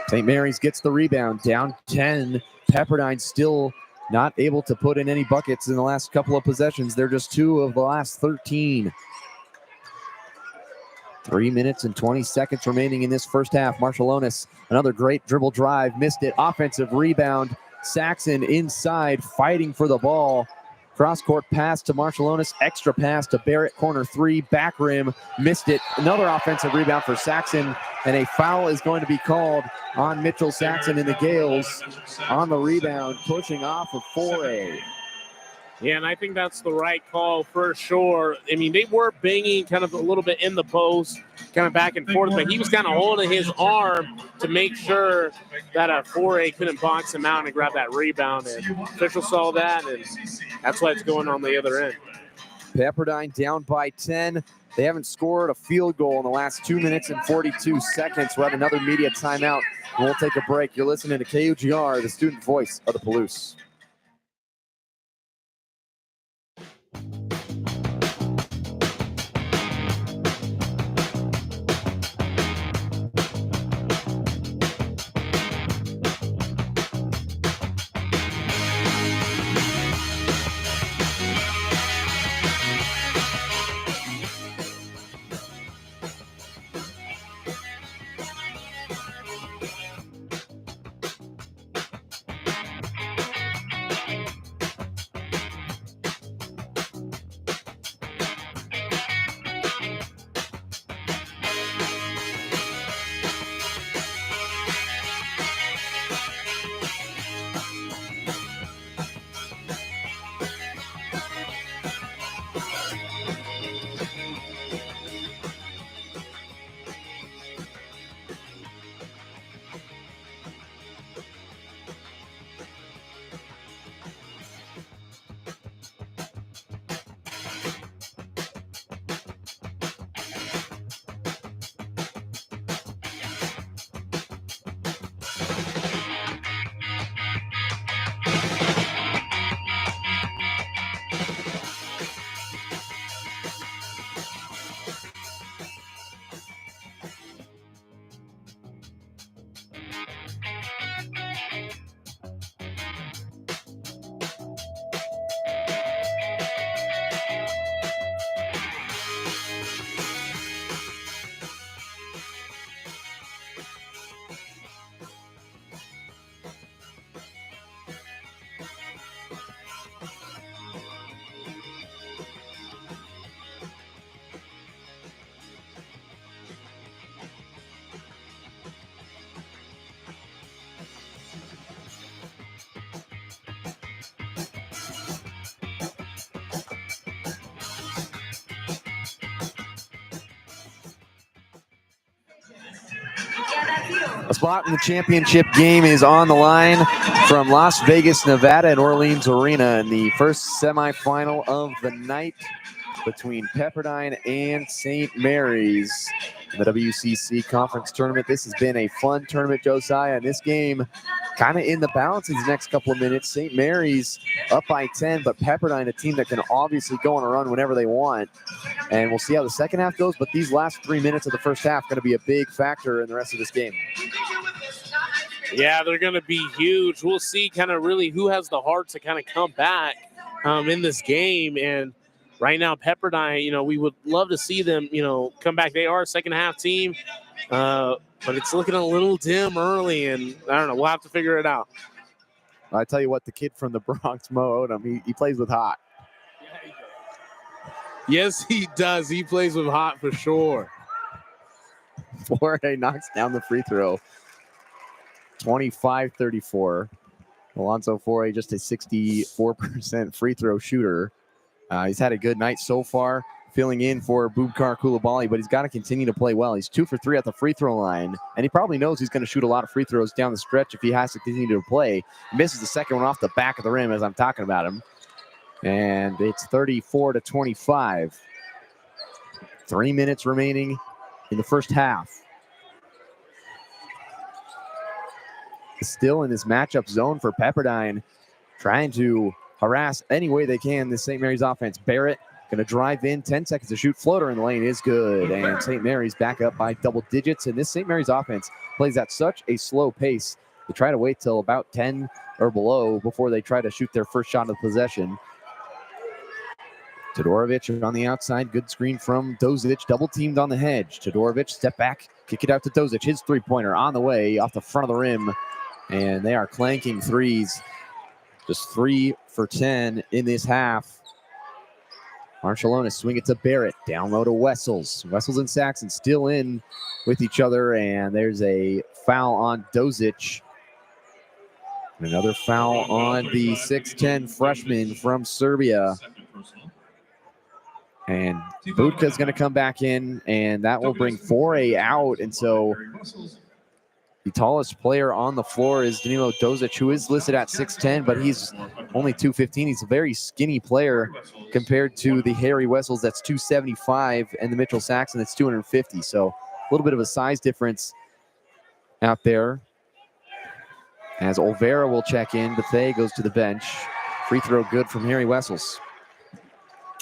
A: St. Mary's gets the rebound, down 10. Pepperdine still not able to put in any buckets in the last couple of possessions. They're just 2 of the last 13. 3 minutes and 20 seconds remaining in this first half. Marshall Onis, another great dribble drive, missed it. Offensive rebound. Saxon inside, fighting for the ball. Cross-court pass to Marshall Onis. Extra pass to Barrett, corner 3, back rim, missed it. Another offensive rebound for Saxon, and a foul is going to be called on Mitchell Saxon in the Gaels on the rebound, pushing off of Foray.
B: Yeah, and I think that's the right call for sure. I mean, they were banging kind of a little bit in the post, kind of back and forth, but he was kind of holding his arm to make sure that Foray couldn't box him out and grab that rebound. And officials saw that, and that's why it's going on the other end.
A: Pepperdine down by 10. They haven't scored a field goal in the last 2 minutes and 42 seconds. We'll have another media timeout, and we'll take a break. You're listening to KUGR, the student voice of the Palouse. A spot in the championship game is on the line from Las Vegas, Nevada and Orleans Arena in the first semifinal of the night between Pepperdine and St. Mary's in the WCC conference tournament. This has been a fun tournament, Josiah, and this game kind of in the balance these next couple of minutes. St. Mary's up by 10, but Pepperdine, a team that can obviously go on a run whenever they want. And we'll see how the second half goes, but these last 3 minutes of the first half are going to be a big factor in the rest of this game.
B: Yeah, they're going to be huge. We'll see kind of really who has the heart to kind of come back in this game. And right now, Pepperdine, we would love to see them, come back. They are a second half team, but it's looking a little dim early, and I don't know. We'll have to figure it out.
A: I tell you what, the kid from the Bronx, Mo Odom, he plays with heart.
B: Yes, he does. He plays with hot for sure.
A: Foray knocks down the free throw. 25-34. Alonzo Foray, just a 64% free throw shooter. He's had a good night so far, filling in for Bubkar Coulibaly, but he's got to continue to play well. He's 2 for 3 at the free throw line, and he probably knows he's going to shoot a lot of free throws down the stretch if he has to continue to play. He misses the second one off the back of the rim as I'm talking about him. And it's 34-25. 3 minutes remaining in the first half. Still in this matchup zone for Pepperdine, trying to harass any way they can this St. Mary's offense. Barrett going to drive in, 10 seconds to shoot. Floater in the lane is good. And St. Mary's back up by double digits. And this St. Mary's offense plays at such a slow pace. They try to wait till about 10 or below before they try to shoot their first shot of the possession. Todorovic on the outside. Good screen from Dozic. Double teamed on the hedge. Todorovic, step back, kick it out to Dozic. His three-pointer on the way off the front of the rim. And they are clanking threes. Just 3 for 10 in this half. Marcialonis swing it to Barrett. Down low to Wessels. Wessels and Saxon still in with each other. And there's a foul on Dozic. And another foul on the 6'10 freshman from Serbia. And Budka's going to come back in, and that will bring Foray out. And so the tallest player on the floor is Danilo Dozic, who is listed at 6'10", but he's only 215. He's a very skinny player compared to the Harry Wessels that's 275 and the Mitchell Saxon that's 250. So a little bit of a size difference out there. As Olvera will check in, Bethea goes to the bench. Free throw good from Harry Wessels.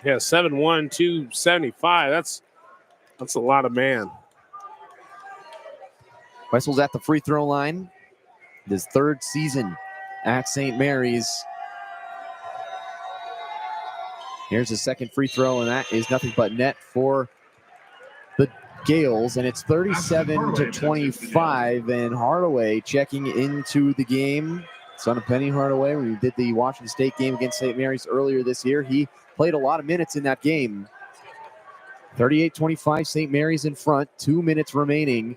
B: Yeah, 7'1", 275. That's a lot of man.
A: Wessels at the free throw line. His third season at St. Mary's. Here's his second free throw, and that is nothing but net for the Gaels. And it's 37-25. And Hardaway checking into the game. Son of Penny Hardaway, we did the Washington State game against St. Mary's earlier this year. He played a lot of minutes in that game. 38-25, St. Mary's in front. 2 minutes remaining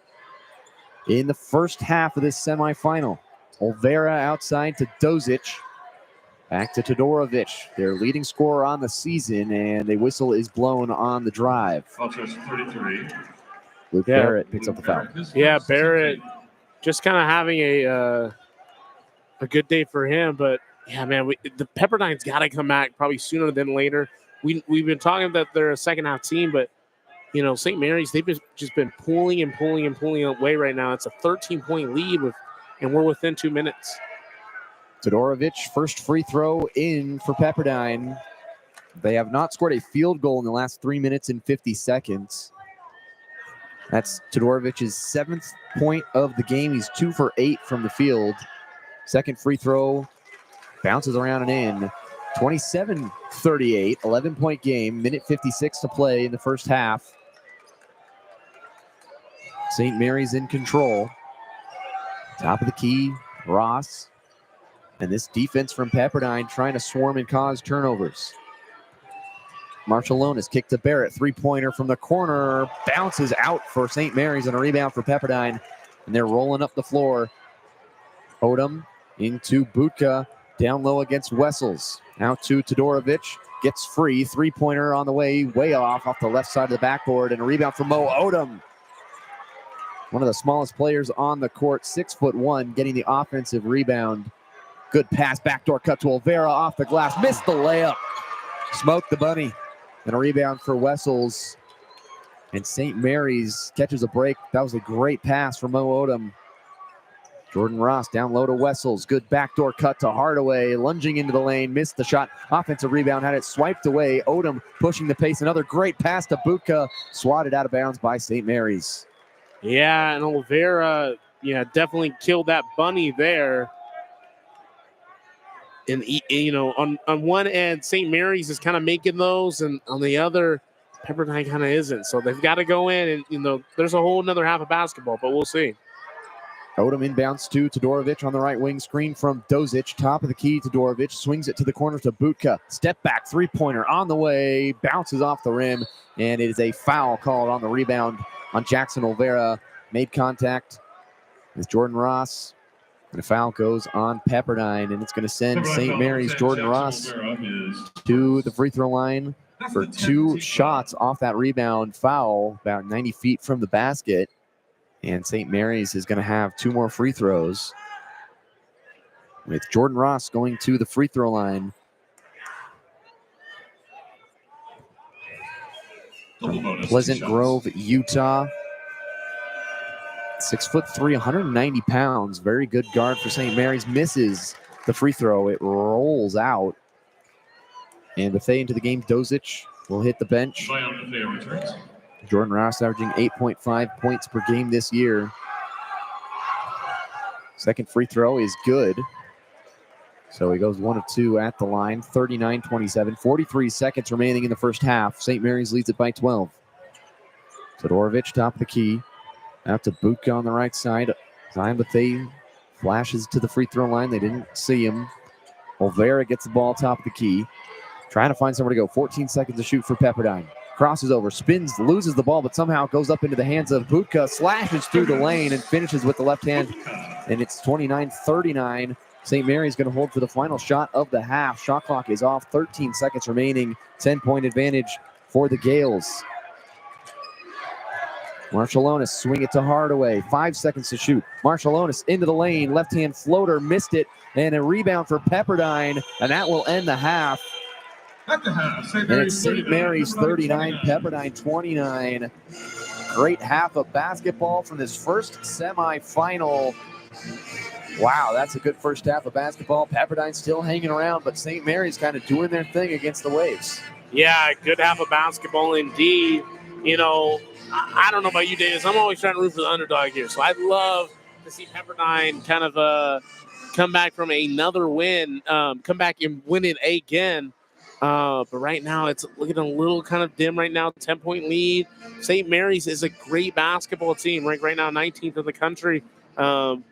A: in the first half of this semifinal. Olvera outside to Dozic. Back to Todorovic, their leading scorer on the season, and a whistle is blown on the drive. Luke Barrett picks up the foul.
B: Yeah, Barrett just kind of having a good day for him, but yeah, man, the Pepperdine's got to come back probably sooner than later. We've been talking that they're a second half team, but St. Mary's, they've just been pulling away right now. It's a 13-point lead and we're within 2 minutes.
A: Todorovic, first free throw in for Pepperdine. They have not scored a field goal in the last 3 minutes and 50 seconds. That's Todorovic's 7th point of the game. He's 2 for 8 from the field. Second free throw bounces around and in. 27-38, 11-point game. Minute 56 to play in the first half. St. Mary's in control. Top of the key, Ross. And this defense from Pepperdine trying to swarm and cause turnovers. Marcialonis kick to Barrett. Three-pointer from the corner. Bounces out for St. Mary's and a rebound for Pepperdine. And they're rolling up the floor. Odom into Budka. Down low against Wessels. Out to Todorovic. Gets free. Three-pointer on the way off the left side of the backboard. And a rebound from Mo Odom. one of the smallest players on the court, 6'1", getting the offensive rebound. Good pass, backdoor cut to Olvera off the glass, missed the layup. Smoked the bunny. And a rebound for Wessels. And St. Mary's catches a break. That was a great pass from Mo Odom. Jordan Ross down low to Wessels. Good backdoor cut to Hardaway. Lunging into the lane. Missed the shot. Offensive rebound. Had it swiped away. Odom pushing the pace. Another great pass to Butka. Swatted out of bounds by St. Mary's.
B: Yeah, and Olvera, definitely killed that bunny there. And, on one end, St. Mary's is kind of making those, and on the other, Pepperdine kind of isn't. So they've got to go in, and, there's a whole another half of basketball, but we'll see.
A: Odom inbounds to Todorovic on the right wing. Screen from Dozic. Top of the key, Todorovic swings it to the corner to Butka. Step back, three-pointer on the way. Bounces off the rim, and it is a foul called on the rebound on Jackson Olvera. Made contact with Jordan Ross. And a foul goes on Pepperdine, and it's going to send St. Mary's Jordan Ross to the free throw line for 2 shots off that rebound foul, about 90 feet from the basket. And St. Mary's is going to have 2 more free throws, with Jordan Ross going to the free throw line. Pleasant Grove, Utah. 6'3", 190 pounds. Very good guard for St. Mary's. Misses the free throw. It rolls out. And Buffet into the game. Dozic will hit the bench. Jordan Ross averaging 8.5 points per game this year. Second free throw is good. So he goes 1 of 2 at the line. 39-27. 43 seconds remaining in the first half. St. Mary's leads it by 12. Todorovic, top of the key. Out to Butka on the right side. Zion Buffet flashes to the free throw line. They didn't see him. Olvera gets the ball top of the key. Trying to find somewhere to go. 14 seconds to shoot for Pepperdine. Crosses over, spins, loses the ball, but somehow goes up into the hands of Butka, slashes through the lane, and finishes with the left hand. And it's 29-39. St. Mary's going to hold for the final shot of the half. Shot clock is off. 13 seconds remaining. 10-point advantage for the Gaels. Marshallonis swing it to Hardaway. 5 seconds to shoot. Marshallonis into the lane. Left-hand floater, missed it. And a rebound for Pepperdine, and that will end the half. And it's St. Mary's 39, Pepperdine 29. Great half of basketball from this first semifinal. Wow, that's a good first half of basketball. Pepperdine still hanging around, but St. Mary's kind of doing their thing against the Waves.
B: Yeah, good half of basketball indeed. I don't know about you, Davis. I'm always trying to root for the underdog here. So I'd love to see Pepperdine kind of come back from another win, come back and win it again. But right now, it's looking a little kind of dim right now. 10-point lead. St. Mary's is a great basketball team. Right now, 19th in the country. So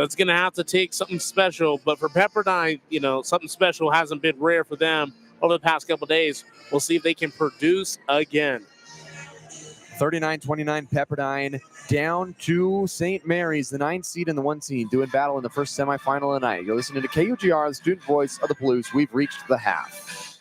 B: it's going to have to take something special. But for Pepperdine, something special hasn't been rare for them over the past couple of days. We'll see if they can produce again.
A: 39-29 Pepperdine down to St. Mary's, the 9 seed and the 1 seed, doing battle in the first semifinal of the night. You're listening to KUGR, the student voice of the Blues. We've reached the half.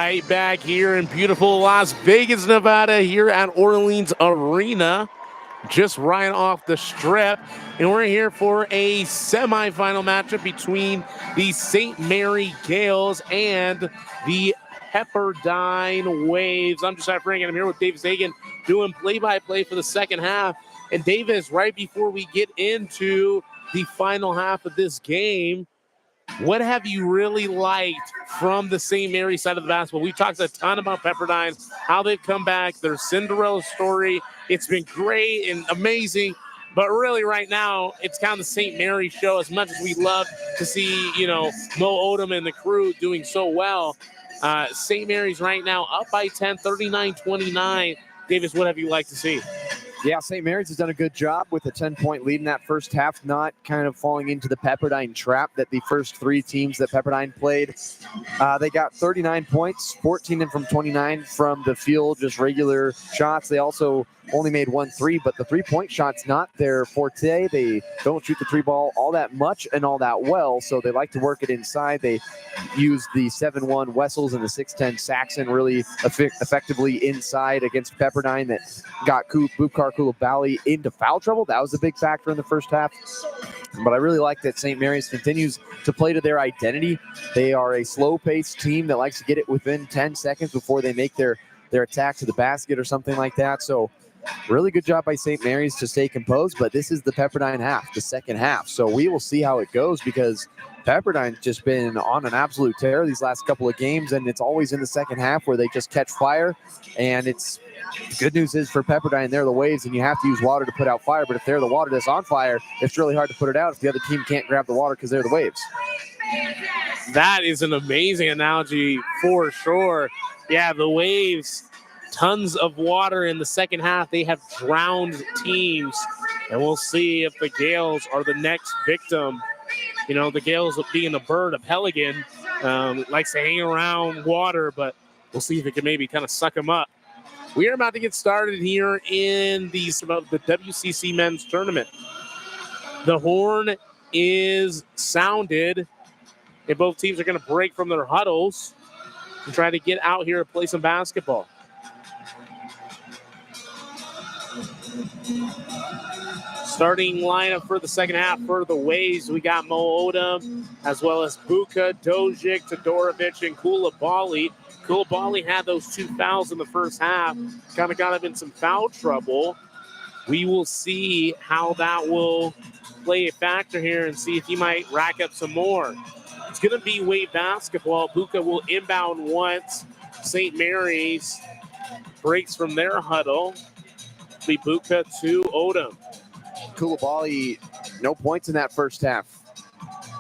B: Right back here in beautiful Las Vegas, Nevada, here at Orleans Arena, just right off the strip. And we're here for a semifinal matchup between the St. Mary Gaels and the Pepperdine Waves. I'm Josiah Frank, and I'm here with Davis Hagen doing play-by-play for the second half. And Davis, right before we get into the final half of this game, what have you really liked from the St. Mary side of the basketball? We talked a ton about Pepperdine, how they've come back, their Cinderella story. It's been great and amazing, but really right now, it's kind of the St. Mary show. As much as we love to see, Mo Odom and the crew doing so well, St. Mary's right now up by 10, 39-29. Davis, what have you liked to see?
A: Yeah, St. Mary's has done a good job with a 10-point lead in that first half, not kind of falling into the Pepperdine trap that the first three teams that Pepperdine played. They got 39 points, 14 from 29 from the field, just regular shots. They also only made 1 3, but the three-point shot's not their forte. They don't shoot the three ball all that much and all that well, so they like to work it inside. They use the 7-1 Wessels and the 6'10 Saxon really effectively inside against Pepperdine that got Bubkar Coulibaly into foul trouble. That was a big factor in the first half. But I really like that St. Mary's continues to play to their identity. They are a slow-paced team that likes to get it within 10 seconds before they make their attack to the basket or something like that. So really good job by St. Mary's to stay composed, but this is the Pepperdine half, the second half. So we will see how it goes because Pepperdine's just been on an absolute tear these last couple of games, and it's always in the second half where they just catch fire. And it's good news is for Pepperdine, they're the waves, and you have to use water to put out fire. But if they're the water that's on fire, it's really hard to put it out if the other team can't grab the water because they're the waves.
B: That is an amazing analogy for sure. Yeah, the waves, tons of water in the second half. They have drowned teams, and we'll see if the Gaels are the next victim. The Gaels, being a bird of Pelican, likes to hang around water, but we'll see if it can maybe kind of suck them up. We are about to get started here in the WCC men's tournament. The horn is sounded, and both teams are going to break from their huddles and try to get out here and play some basketball. Starting lineup for the second half for the Waves, we got Mo Odom, as well as Buka, Dojic, Todorovic, and Coulibaly. Coulibaly had those 2 fouls in the first half, kind of got him in some foul trouble. We will see how that will play a factor here and see if he might rack up some more. It's going to be Wave basketball. Buka will inbound once. St. Mary's breaks from their huddle. Be Buka to Odom.
A: Coulibaly, no points in that first half.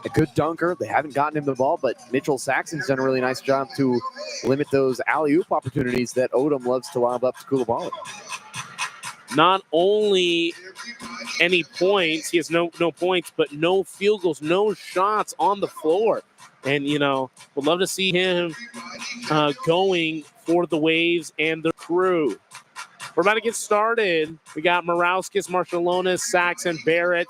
A: A good dunker. They haven't gotten him the ball, but Mitchell Saxon's done a really nice job to limit those alley-oop opportunities that Odom loves to lob up to Coulibaly.
B: Not only any points, he has no points, but no field goals, no shots on the floor. And, would love to see him going for the Waves and the crew. We're about to get started. We got Morauskas, Marshallonis, Saxon, Barrett,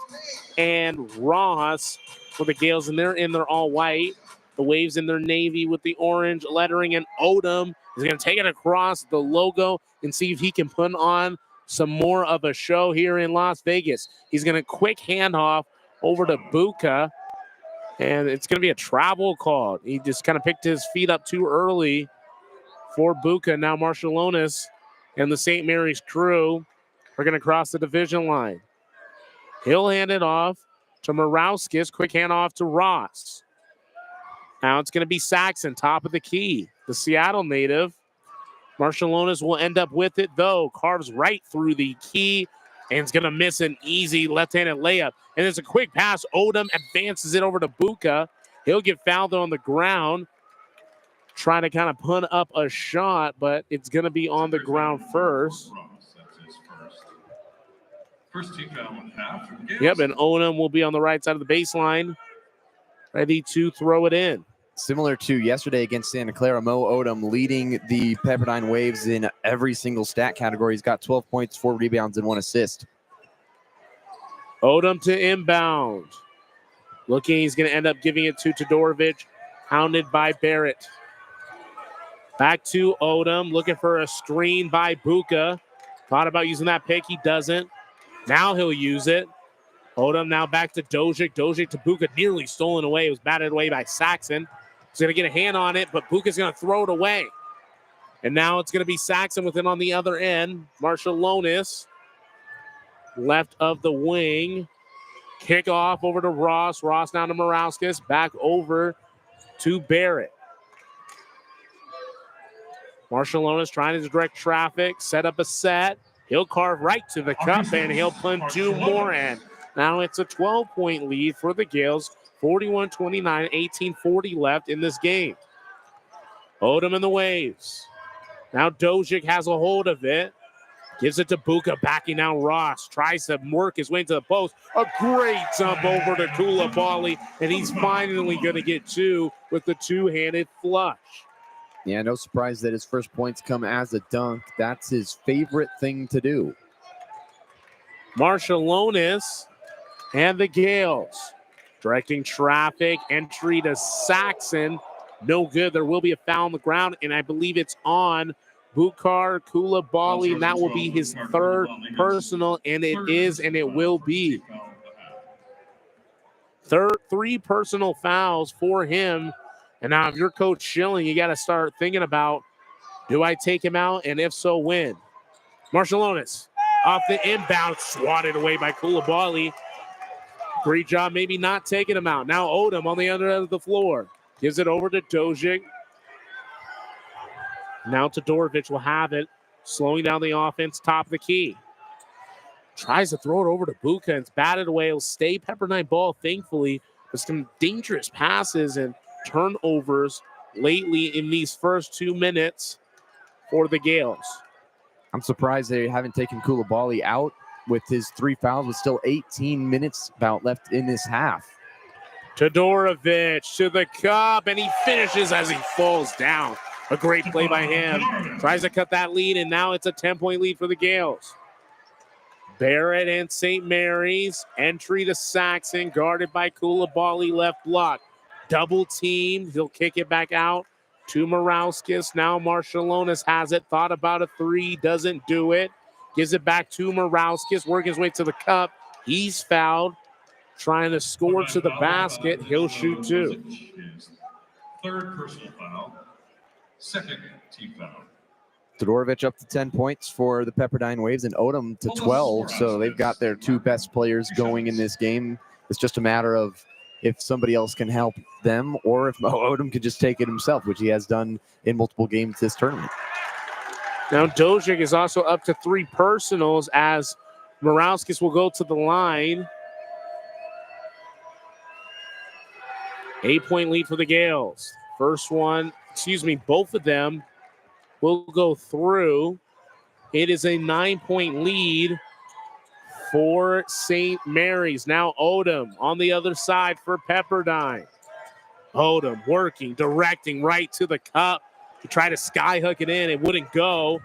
B: and Ross for the Gaels, and they're in their all-white. The Waves in their navy with the orange lettering, and Odom is going to take it across the logo and see if he can put on some more of a show here in Las Vegas. He's going to quick handoff over to Buka, and it's going to be a travel call. He just kind of picked his feet up too early for Buka. Now Marshallonis and the St. Mary's crew are going to cross the division line. He'll hand it off to Morauskas. Quick handoff to Ross. Now it's going to be Saxon, top of the key. The Seattle native. Marshallonis will end up with it, though. Carves right through the key and is going to miss an easy left-handed layup. And there's a quick pass. Odom advances it over to Buka. He'll get fouled on the ground. Trying to kind of put up a shot, but it's going to be on the ground first.
C: First team foul in half.
B: Yep, and Odom will be on the right side of the baseline, ready to throw it in.
A: Similar to yesterday against Santa Clara, Mo Odom leading the Pepperdine Waves in every single stat category. He's got 12 points, 4 rebounds, and 1 assist.
B: Odom to inbound. Looking, he's going to end up giving it to Todorovic, hounded by Barrett. Back to Odom, looking for a screen by Buka. Thought about using that pick, he doesn't. Now he'll use it. Odom now back to Dojic. Dojic to Buka, nearly stolen away. It was batted away by Saxon. He's going to get a hand on it, but Buka's going to throw it away. And now it's going to be Saxon with it on the other end. Marshallonis, left of the wing. Kick off over to Ross. Ross down to Morauskas. Back over to Barrett. Marshallonis trying to direct traffic, set up a set. He'll carve right to the cup, and he'll put two more in. Now it's a 12-point lead for the Gaels. 41-29, 18:40 left in this game. Odom in the waves. Now Dojic has a hold of it. Gives it to Buka, backing down Ross. Tries to work his way into the post. A great jump over to Koulibaly, and he's finally going to get two with the two-handed flush.
A: Yeah, no surprise that his first points come as a dunk. That's his favorite thing to do.
B: Marshallonis and the Gaels directing traffic. Entry to Saxon. No good. There will be a foul on the ground, and I believe it's on Bukar Koulibaly, and that will be his third personal, and it is, and it will be. Three personal fouls for him. And now if you're Coach Schilling, you got to start thinking about, do I take him out? And if so, when? Marshallonis off the inbound, swatted away by Koulibaly. Great job maybe not taking him out. Now Odom on the other end of the floor. Gives it over to Dojic. Now Todorovic will have it. Slowing down the offense, top of the key. Tries to throw it over to Buka, and it's batted away. It'll stay Pepperdine ball, thankfully. There's some dangerous passes and turnovers lately in these first 2 minutes for the Gaels.
A: I'm surprised they haven't taken Koulibaly out with his 3 fouls with still 18 minutes about left in this half.
B: Todorovic to the cup, and he finishes as he falls down. A great play by him. Tries to cut that lead, and now it's a 10-point lead for the Gaels. Barrett and St. Mary's. Entry to Saxon, guarded by Koulibaly, left block. Double teamed. He'll kick it back out to Morauskas. Now Marshallonis has it. Thought about a three. Doesn't do it. Gives it back to Morauskas. Working his way to the cup. He's fouled. Trying to score to the basket. He'll shoot two.
C: Third personal foul. Second team foul.
A: Todorovic up to 10 points for the Pepperdine Waves and Odom to 12. So they've got their 2 best players going in this game. It's just a matter of if somebody else can help them or if Odom could just take it himself, which he has done in multiple games this tournament.
B: Now Dojic is also up to 3 personals as Morauskas will go to the line. 8-point lead for the Gaels. Both of them will go through. It is a 9-point lead for St. Mary's. Now Odom on the other side for Pepperdine. Odom working, directing right to the cup to try to skyhook it in. It wouldn't go.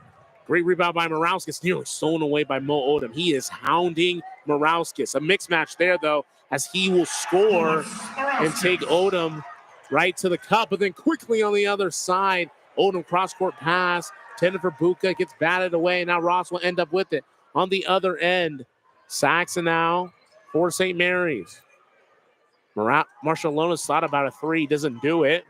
B: Great rebound by Morauskas, nearly stolen away by Mo Odom. He is hounding Morauskas. A mixed match there, though, as he will score and take Odom right to the cup. But then quickly on the other side, Odom cross-court pass, tended for Buka, gets batted away. Now Ross will end up with it. On the other end, Saxon now for St. Mary's. Marshallonis thought about a three, doesn't do it.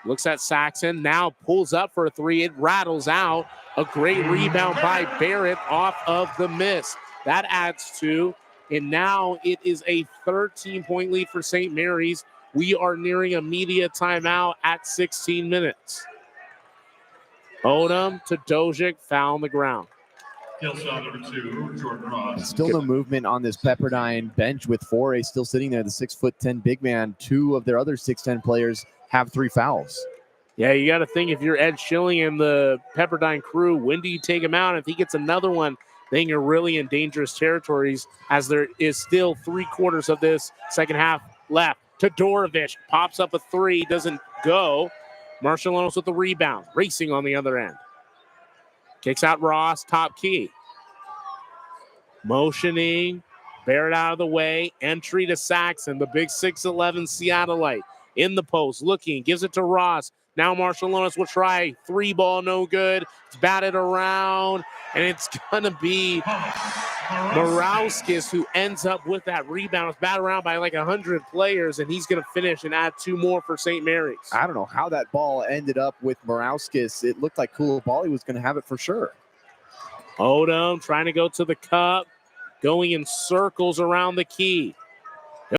B: Looks at Saxon, now pulls up for a three. It rattles out. A great rebound by Barrett off of the miss. That adds 2, and now it is a 13-point lead for St. Mary's. We are nearing a media timeout at 16 minutes. Odom to Dojic, foul on the ground.
C: Number 2, Jordan Ross.
A: Still no movement on this Pepperdine bench with Foray still sitting there, the 6'10" big man. 2 of their other 6'10" players have 3 fouls.
B: Yeah, you got to think if you're Ed Schilling and the Pepperdine crew, when do you take him out? If he gets another one, then you're really in dangerous territories as there is still 3/4 of this second half left. Todorovic pops up a three, doesn't go. Marshallonis with the rebound, racing on the other end. Kicks out Ross, top key. Motioning, Barrett out of the way. Entry to Saxon, the big 6'11" Seattleite. In the post, looking, gives it to Ross. Now Marcialonis will try 3-ball, no good. It's batted around, and it's going to be Morauskas who ends up with that rebound. It's batted around by like 100 players, and he's going to finish and add 2 more for St. Mary's.
A: I don't know how that ball ended up with Morauskas. It looked like Koulibaly was going to have it for sure.
B: Odom trying to go to the cup, going in circles around the key.